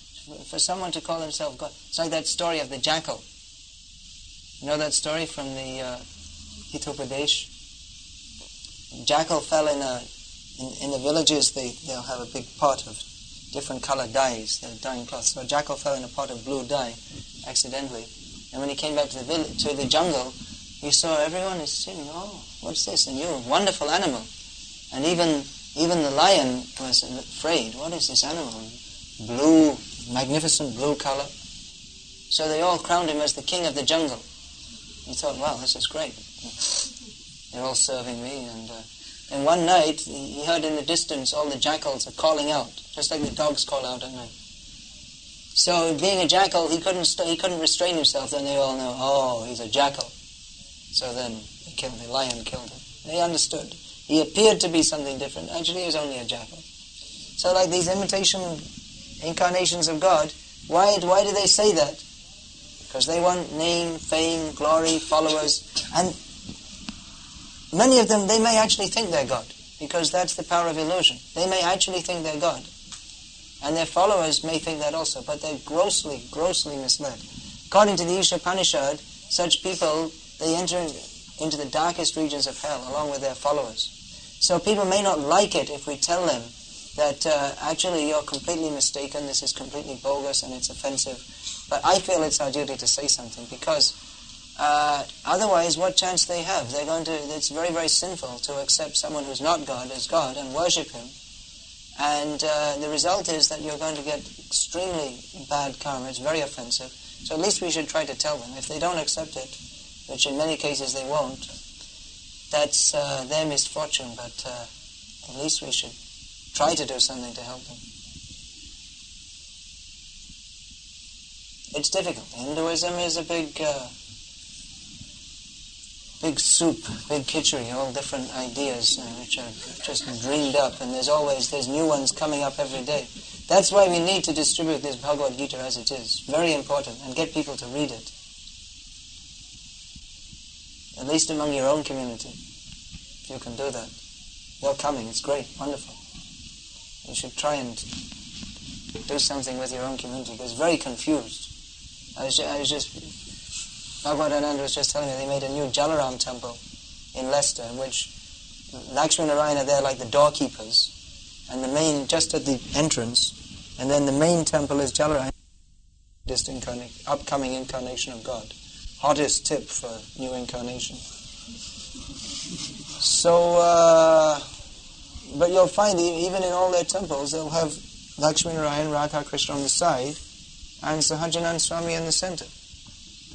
For someone to call himself God. It's like that story of the jackal. You know that story from the Hitopadesh? Jackal fell in the villages, they'll have a big pot of different colored dyes, they're dyeing cloths. So a jackal fell in a pot of blue dye, accidentally. And when he came back to the jungle, he saw everyone is saying, "Oh, what's this? A new, wonderful animal." And even the lion was afraid. What is this animal? Blue, magnificent blue color. So they all crowned him as the king of the jungle. He thought, "Wow, this is great. They're all serving me." And one night, he heard in the distance all the jackals are calling out, just like the dogs call out at night. So, being a jackal, he couldn't restrain himself. Then they all know, oh, he's a jackal. So then the lion killed him. They understood. He appeared to be something different. Actually, he was only a jackal. So, like these imitation incarnations of God, why do they say that? Because they want name, fame, glory, followers, and many of them, they may actually think they're God, because that's the power of illusion. They may actually think they're God. And their followers may think that also, but they're grossly, grossly misled. According to the Ishopanishad, such people, they enter into the darkest regions of hell along with their followers. So people may not like it if we tell them that actually you're completely mistaken, this is completely bogus and it's offensive. But I feel it's our duty to say something, because otherwise, what chance they have? It's very, very sinful to accept someone who's not God as God and worship him. And the result is that you're going to get extremely bad karma. It's very offensive. So at least we should try to tell them. If they don't accept it, which in many cases they won't, that's their misfortune. But at least we should try to do something to help them. It's difficult. Hinduism is a big soup, big khichdi, all different ideas which are just dreamed up, and there's new ones coming up every day. That's why we need to distribute this Bhagavad-gita as it is. Very important, and get people to read it. At least among your own community, if you can do that. You're coming, it's great, wonderful. You should try and do something with your own community, because it's very confused. Bhagavad-gita was just telling me they made a new Jalaram temple in Leicester, in which Lakshmi and Narayana are there like the doorkeepers, and the main, just at the entrance, and then the main temple is Jalaram, this upcoming incarnation of God. Hottest tip for new incarnation. So, but you'll find even in all their temples, they'll have Lakshmi Narayana, Radha Krishna on the side, and Sahajanand Swami in the center.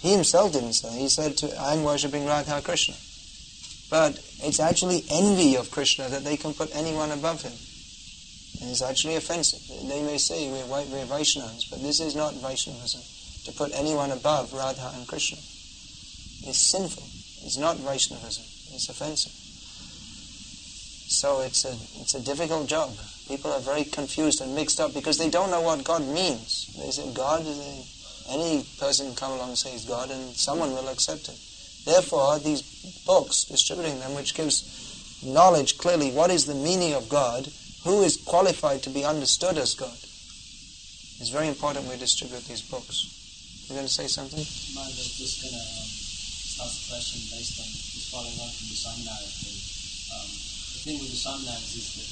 He himself didn't say. He said, I'm worshipping Radha Krishna. But it's actually envy of Krishna that they can put anyone above him. And it's actually offensive. They may say we're Vaishnavas, but this is not Vaishnavism. To put anyone above Radha and Krishna is sinful. It's not Vaishnavism. It's offensive. So it's a difficult job. People are very confused and mixed up because they don't know what God means. They say God, any person can come along and say he's God, and someone will accept it. Therefore, these books, distributing them, which gives knowledge clearly what is the meaning of God, who is qualified to be understood as God. It's very important we distribute these books. You're going to say something? No, I was just going to ask a question based on just following on from the Swami narrative. If thing with the Swaminarayan's is that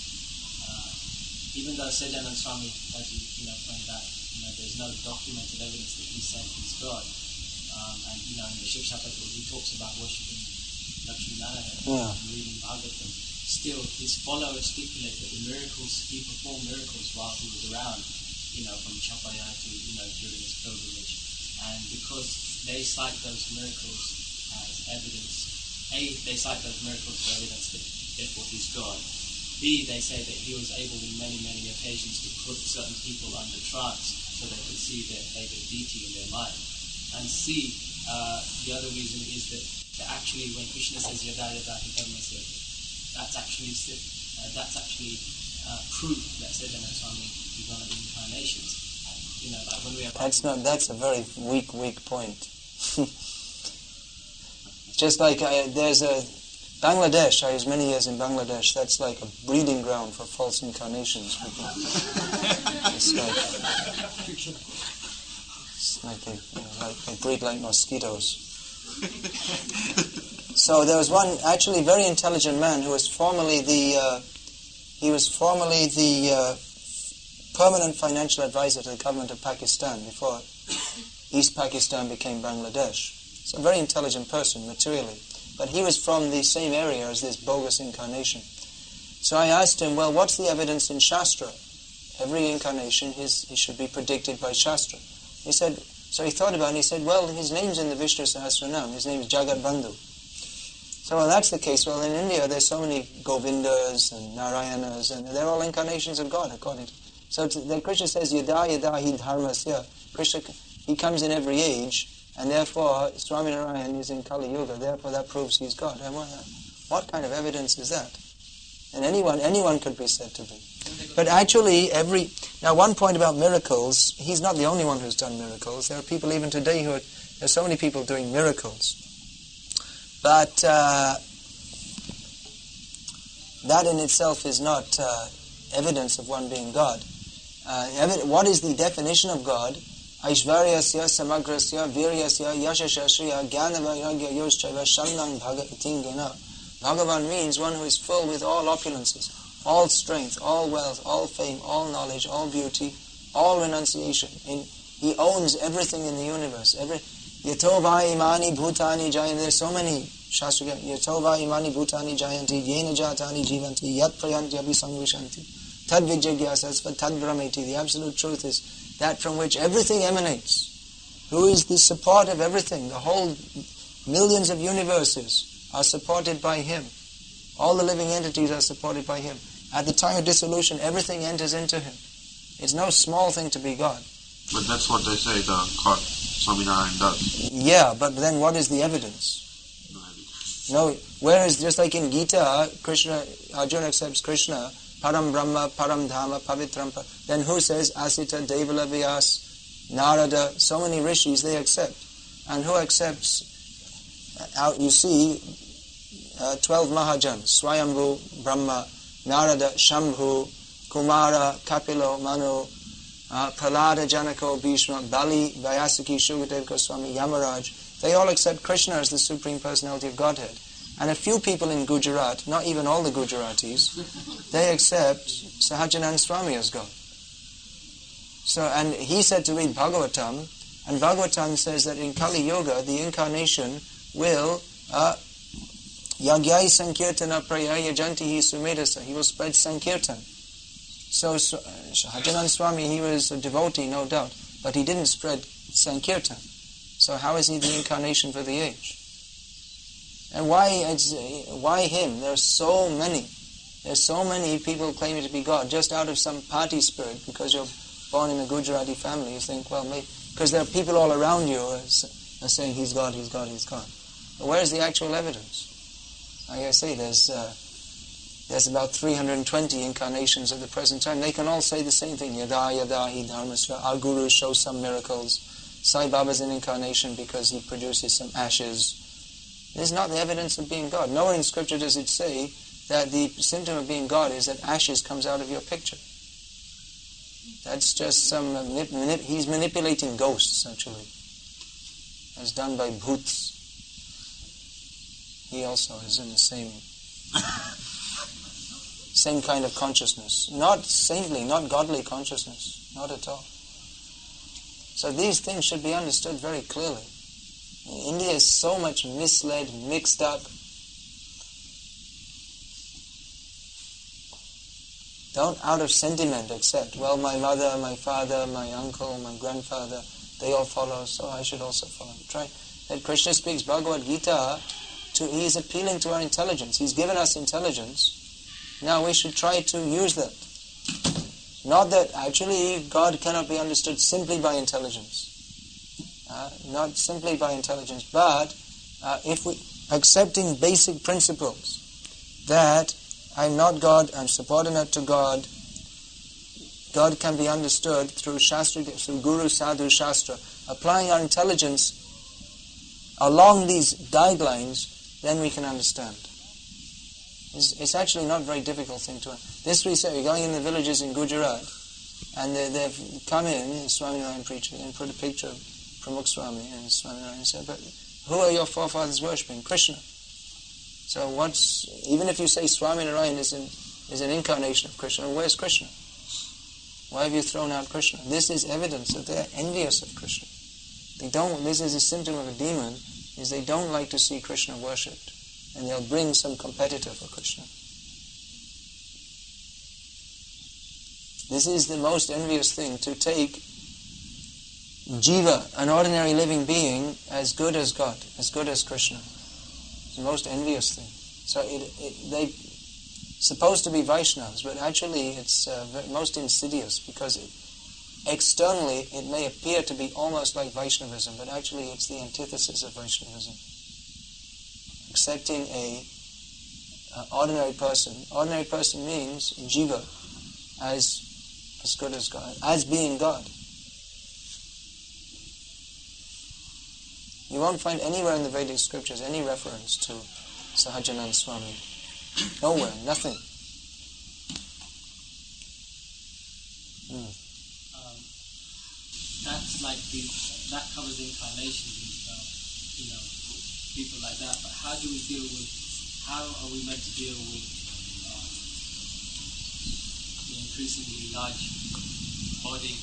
even though Sahajananda Swami, as you pointed out, there's no documented evidence that he said he's God. And in the Shiv Shapatras he talks about worshipping Lakshmi Narayana, reading Bhagavatam. Still, his followers stipulate that the miracles, he performed miracles while he was around, from Chapaya to, during his pilgrimage. And because they cite those miracles as evidence, A, they cite those miracles as evidence that therefore he's God. B, they say that he was able in many, many occasions to put certain people under trance so they could see their favorite deity in their mind. And C, the other reason is that actually when Krishna says Yada Yada Hi Dharmasya, that's actually proof that Sahajananda Swami is one of the incarnations. Like when we have that's a very weak point. Just like there's a Bangladesh, I was many years in Bangladesh, that's like a breeding ground for false incarnations. It's like they breed like mosquitoes. So there was one actually very intelligent man who was formerly the permanent financial advisor to the government of Pakistan before East Pakistan became Bangladesh. So a very intelligent person materially. But he was from the same area as this bogus incarnation. So I asked him, well, what's the evidence in Shastra? Every incarnation, he should be predicted by Shastra. He said, so he thought about it and he said, well, his name's in the Vishnu Sahasranam. His name is Jagat Bandhu. So, well, that's the case. Well, in India, there's so many Govindas and Narayanas, and they're all incarnations of God, according to... So then Krishna says, Yada Yada Hi Dharmasya. Krishna, he comes in every age, and therefore, Swami Narayan is in Kali Yuga, therefore that proves he's God. And what kind of evidence is that? And anyone could be said to be. But actually, now one point about miracles, he's not the only one who's done miracles. There are people even today there's so many people doing miracles. But that in itself is not evidence of one being God. What is the definition of God? Aishvaryasya samagrasya viryasya yashashashriya jnana-vairagya yoschaiva shandang bhaga itingena. Bhagavan means one who is filled with all opulences, all strength, all wealth, all fame, all knowledge, all beauty, all renunciation. He owns everything in the universe. Yatova imani bhutani jayanti. There's so many shastra. Yatova imani bhutani jayanti yena jatani jivanti yat prayanti abhisangvishanti tad vijyagyasasva tad brahmeti. The absolute truth is that from which everything emanates. Who is the support of everything? The whole millions of universes are supported by Him. All the living entities are supported by Him. At the time of dissolution, everything enters into Him. It's no small thing to be God. But that's what they say the God, Swami Narayan does. Yeah, but then what is the evidence? No, whereas just like in Gita, Arjuna accepts Krishna, Param Brahma, Param Dhamma, Pavitram. Then who says Asita, Devala, Vyas, Narada? So many rishis they accept. And who accepts? You see, 12 Mahajans, Swayambhu, Brahma, Narada, Shambhu, Kumara, Kapilo, Manu, Prahlada, Janako, Bhishma, Bali, Vyasaki, Shukadev Goswami, Yamaraj. They all accept Krishna as the Supreme Personality of Godhead. And a few people in Gujarat, not even all the Gujaratis, they accept Sahajananda Swami as God. So, and he said to read Bhagavatam, and Bhagavatam says that in Kali Yuga, the incarnation will Yagyai Sankirtana Prayaya Jantihi Sumedasa. He will spread Sankirtan. So Sahajananda Swami, he was a devotee, no doubt, but he didn't spread Sankirtan. So how is he the incarnation for the age? And why him? There's so many people claiming to be God, just out of some party spirit, because you're born in a Gujarati family, you think, well, maybe, because there are people all around you are saying, He's God, He's God, He's God. But where is the actual evidence? Like I say, there's about 320 incarnations at the present time. They can all say the same thing. Yada yada hi dharmasya. Our guru shows some miracles. Sai Baba's an incarnation because he produces some ashes. This is not the evidence of being God. Nowhere in Scripture does it say that the symptom of being God is that ashes comes out of your picture. That's just some... he's manipulating ghosts, actually. As done by bhoots. He also is in the same... same kind of consciousness. Not saintly, not godly consciousness. Not at all. So these things should be understood very clearly. India is so much misled, mixed up. Don't out of sentiment accept, well, my mother, my father, my uncle, my grandfather, they all follow, so I should also follow. Try. That Krishna speaks Bhagavad-gita, he is appealing to our intelligence. He's given us intelligence. Now we should try to use that. Not that actually God cannot be understood simply by intelligence. Not simply by intelligence, but if we accepting basic principles that I'm not God, I'm subordinate to God. God can be understood through Shastra, through Guru, Sadhu, Shastra. Applying our intelligence along these guidelines, then we can understand. It's actually not a very difficult thing to understand. This we say, we're going in the villages in Gujarat, and they've come in, Swami preachers, and put a picture of Pramukh Swami, and Swami said, but who are your forefathers worshipping? Krishna. So even if you say Swami Narayan is an incarnation of Krishna, where's Krishna? Why have you thrown out Krishna? This is evidence that they are envious of Krishna. This is a symptom of a demon, is they don't like to see Krishna worshipped. And they'll bring some competitor for Krishna. This is the most envious thing, to take Jiva, an ordinary living being, as good as God, as good as Krishna. It's the most envious thing. So they're supposed to be Vaishnavas, but actually it's most insidious, because externally it may appear to be almost like Vaishnavism, but actually it's the antithesis of Vaishnavism. Accepting a ordinary person. Ordinary person means Jiva, as good as God, as being God. You won't find anywhere in the Vedic scriptures any reference to Sahajananda Swami. Nowhere, nothing. That's like that covers incarnations and people like that. But how are we meant to deal with the increasingly large body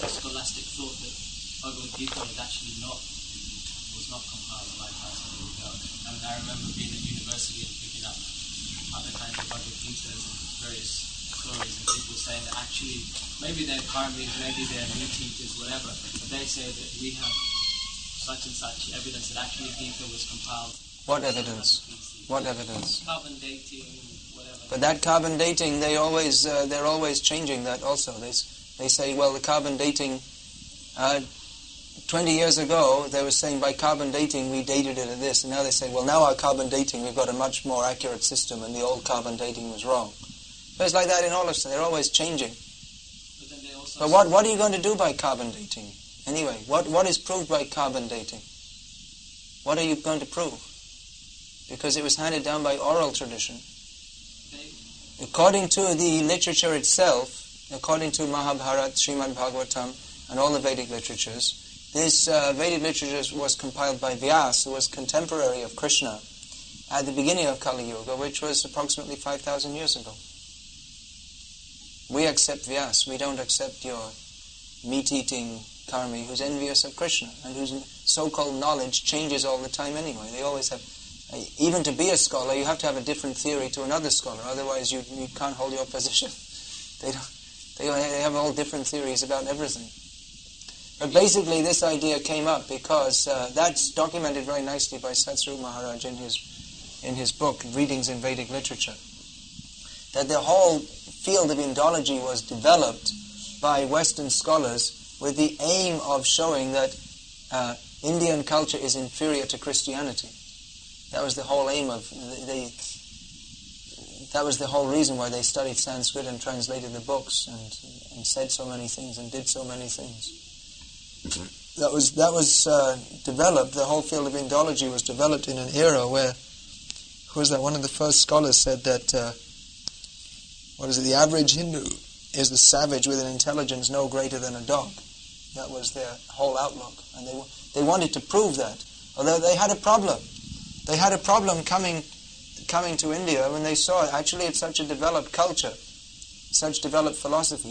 of scholastic thought that Bhagavad-gita was not compiled by thousands of years ago? I mean, I remember being at university and picking up other kinds of Bhagavad-gitas and various stories, and people saying that actually maybe they're karmis, maybe they're new teachers, whatever, but they say that we have such and such evidence that actually Gita was compiled. What evidence? What evidence? Carbon dating, whatever. But that carbon dating, they're always changing that also. They say, well, the carbon dating, 20 years ago, they were saying by carbon dating we dated it at this, and now they say, well, now our carbon dating, we've got a much more accurate system, and the old carbon dating was wrong. But it's like that in all of them. They're always changing. But then they also. But what are you going to do by carbon dating? Anyway, what is proved by carbon dating? What are you going to prove? Because it was handed down by oral tradition. According to the literature itself, according to Mahabharata, Srimad Bhagavatam, and all the Vedic literatures, this Vedic literature was compiled by Vyasa, who was contemporary of Krishna at the beginning of Kali Yuga, which was approximately 5,000 years ago. We accept Vyasa. We don't accept your meat-eating karmi who's envious of Krishna and whose so-called knowledge changes all the time anyway. They always have, even to be a scholar, you have to have a different theory to another scholar. Otherwise, you can't hold your position. They have all different theories about everything. But basically, this idea came up because that's documented very nicely by Satsuru Maharaj in his book, Readings in Vedic Literature, that the whole field of Indology was developed by Western scholars with the aim of showing that Indian culture is inferior to Christianity. That was the whole aim of that was the whole reason why they studied Sanskrit and translated the books and said so many things and did so many things. That was developed. The whole field of Indology was developed in an era where, who was that? One of the first scholars said that the average Hindu is the savage with an intelligence no greater than a dog. That was their whole outlook, and they wanted to prove that. Although they had a problem. They had a problem coming coming to India, when they saw it, actually it's such a developed culture, such developed philosophy.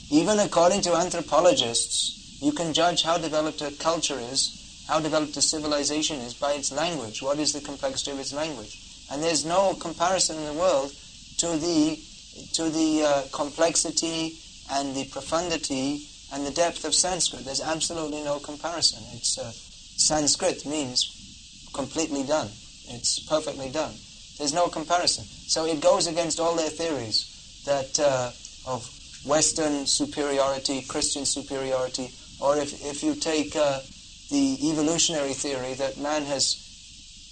Even according to anthropologists, you can judge how developed a culture is, how developed a civilization is by its language. What is the complexity of its language? And there's no comparison in the world to the complexity and the profundity and the depth of Sanskrit. There's absolutely no comparison. It's Sanskrit means completely done. It's perfectly done. There's no comparison. So it goes against all their theories that of Western superiority, Christian superiority, or if you take the evolutionary theory that man has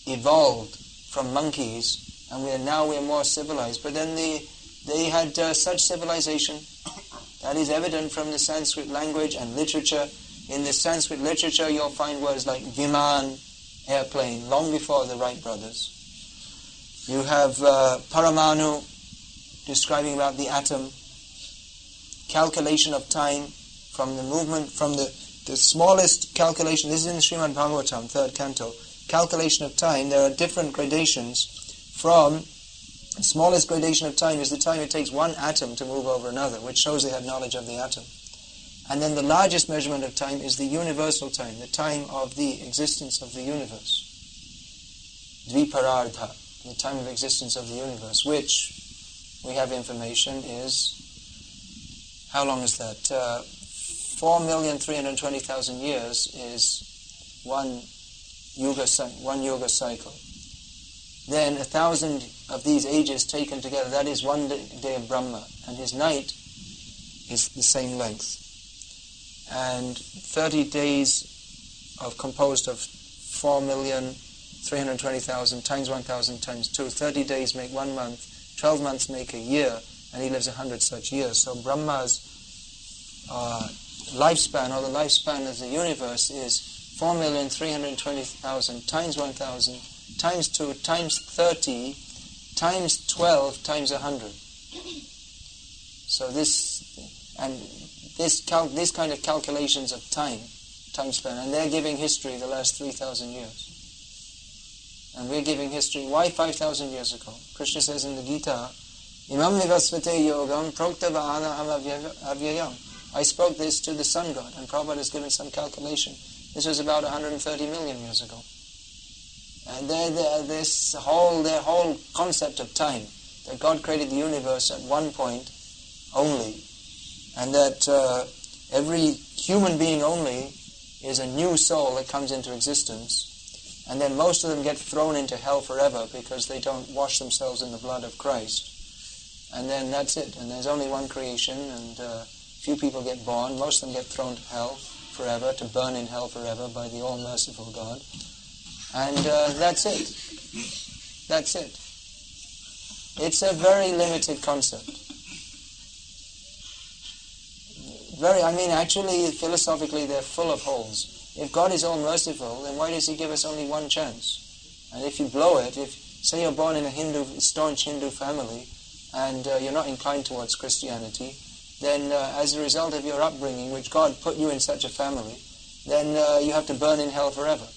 evolved from monkeys and we're more civilized. But then they had such civilization that is evident from the Sanskrit language and literature. In the Sanskrit literature you'll find words like Viman, airplane, long before the Wright brothers. You have Paramanu describing about the atom, calculation of time from the movement, from the smallest calculation. This is in the Srimad Bhagavatam, 3rd canto. Calculation of time, there are different gradations. From the smallest gradation of time is the time it takes one atom to move over another, which shows they had knowledge of the atom. And then the largest measurement of time is the universal time, the time of the existence of the universe. Dviparardha, the time of existence of the universe, which we have information is, how long is that? 4,320,000 years is one yuga cycle. Then 1,000 of these ages taken together, that is one day of Brahma, and his night is the same length. And 30 days composed of 4,320,000 times 1,000 times 2. 30 days make 1 month, 12 months make a year, and he lives 100 such years. So Brahma's lifespan, or the lifespan of the universe, is 4,320,000 times 1,000 times 2 times 30 times 12 times 100. So this kind of calculations of time span, and they're giving history the last 3,000 years. And we're giving history, why 5,000 years ago? Krishna says in the Gita, Imam nivasvate yogam proktavana avyayam. I spoke this to the sun god, and Prabhupada has given some calculation. This was about 130 million years ago. And their whole concept of time, that God created the universe at one point only, and that every human being only is a new soul that comes into existence, and then most of them get thrown into hell forever because they don't wash themselves in the blood of Christ. And then that's it, and there's only one creation, and few people get born, most of them get thrown to hell forever, to burn in hell forever by the all-merciful God. And that's it. That's it. It's a very limited concept. Actually, philosophically, they're full of holes. If God is all-merciful, then why does He give us only one chance? And if you blow it, say you're born in a staunch Hindu family, and you're not inclined towards Christianity, then as a result of your upbringing, which God put you in such a family, then you have to burn in hell forever,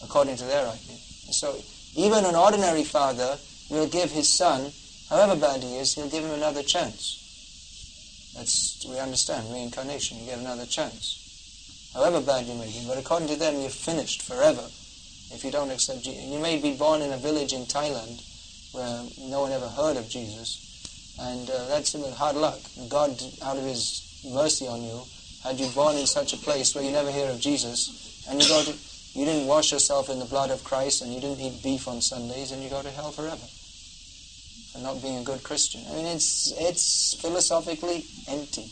according to their idea. So even an ordinary father will give his son, however bad he is, he'll give him another chance. We understand, reincarnation, you get another chance. However bad you may be, but according to them, you're finished forever if you don't accept Jesus. You may be born in a village in Thailand where no one ever heard of Jesus, and that's hard luck. God, out of His mercy on you, had you born in such a place where you never hear of Jesus, and you didn't wash yourself in the blood of Christ, and you didn't eat beef on Sundays, and you go to hell forever for not being a good Christian. It's philosophically empty.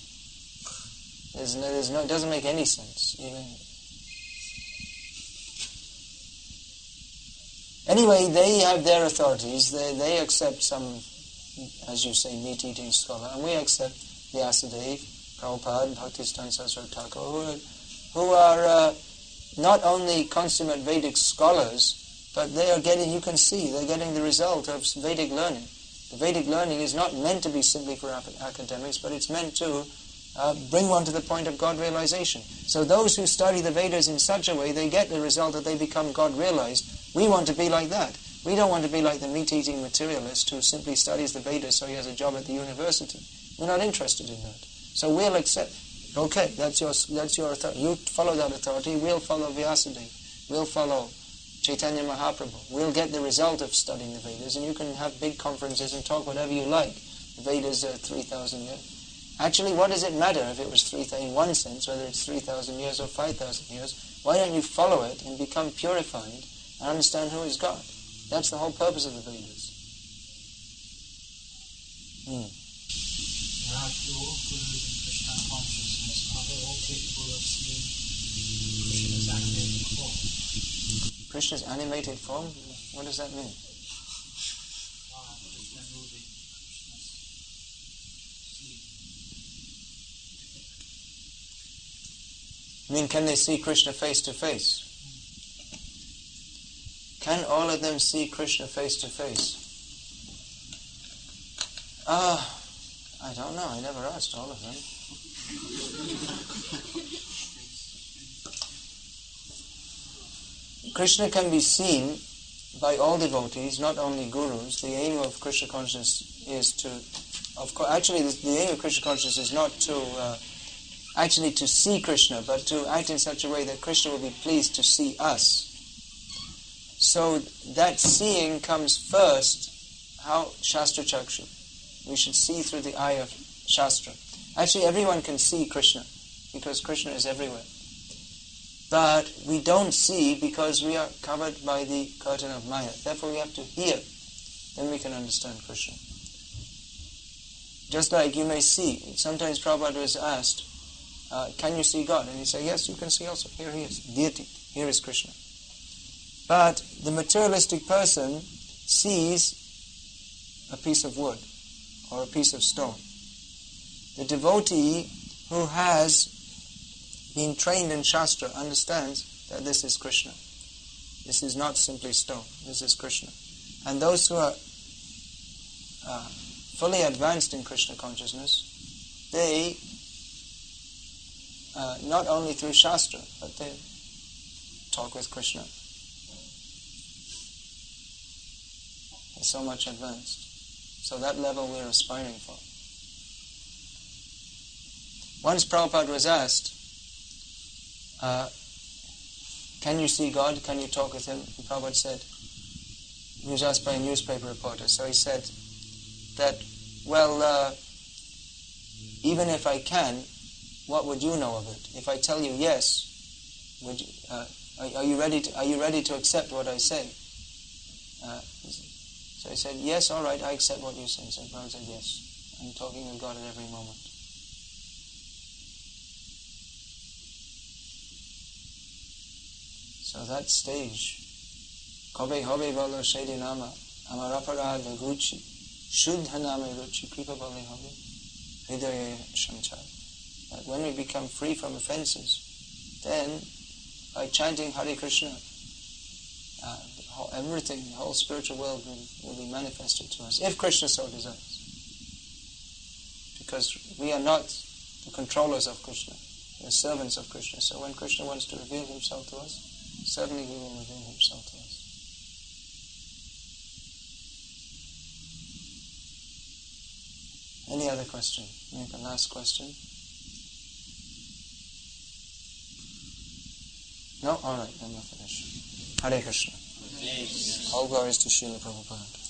It doesn't make any sense. Anyway, they have their authorities. They accept some, as you say, meat-eating scholar, and we accept Vyasadeva, Prabhupada, Bhaktisiddhanta Saraswati Thakur, who are not only consummate Vedic scholars, but they're getting the result of Vedic learning. The Vedic learning is not meant to be simply for academics, but it's meant to bring one to the point of God realization. So those who study the Vedas in such a way, they get the result that they become God realized. We want to be like that. We don't want to be like the meat-eating materialist who simply studies the Vedas so he has a job at the university. We're not interested in that. So we'll accept, okay, that's your authority. You follow that authority, we'll follow Vyasadeva. We'll follow Chaitanya Mahaprabhu. We'll get the result of studying the Vedas, and you can have big conferences and talk whatever you like. The Vedas are 3,000 years. Actually, what does it matter if it was 3,000 in one sense, whether it's 3,000 years or 5,000 years? Why don't you follow it and become purified and understand who is God? That's the whole purpose of the Vedas. Krishna consciousness, are they all capable of seeing Krishna's animated form? Krishna's animated form? What does that mean? I mean, can they see Krishna face to face? Can all of them see Krishna face to face? I don't know. I never asked all of them. Krishna can be seen by all devotees, not only gurus. The aim of Krishna consciousness is to, the aim of Krishna consciousness is not to actually to see Krishna, but to act in such a way that Krishna will be pleased to see us. So that seeing comes first, how Shastra Chakshu. We should see through the eye of Shastra. Actually, everyone can see Krishna, because Krishna is everywhere. But we don't see because we are covered by the curtain of Maya. Therefore we have to hear, then we can understand Krishna. Just like you may see, sometimes Prabhupada was asked, can you see God? And he said, yes, you can see also. Here he is, deity. Here is Krishna. But the materialistic person sees a piece of wood or a piece of stone. The devotee who has been trained in Shastra understands that this is Krishna. This is not simply stone. This is Krishna. And those who are fully advanced in Krishna consciousness, they not only through Shastra, but they talk with Krishna. They're so much advanced. So that level we're aspiring for. Once Prabhupada was asked, can you see God? Can you talk with Him? And Prabhupada said, he was asked by a newspaper reporter, so he said that, even if I can, what would you know of it? If I tell you yes, would you, are you ready to accept what I say? So he said, yes, all right, I accept what you say. So Prabhupada said, yes, I'm talking with God at every moment. So that stage, Kobe hobe bolo shedi nama, amaraparada gucci, shuddha nama ruchi, kripa bole hobe, hridaya shanchai. That when we become free from offenses, then by chanting Hare Krishna, everything, the whole spiritual world will be manifested to us, if Krishna so desires. Because we are not the controllers of Krishna, we are servants of Krishna. So when Krishna wants to reveal Himself to us, certainly He will reveal Himself to us. Any other question? Make a last question. No? All right, then we'll finish. Hare Krishna. All glories to Srila Prabhupada.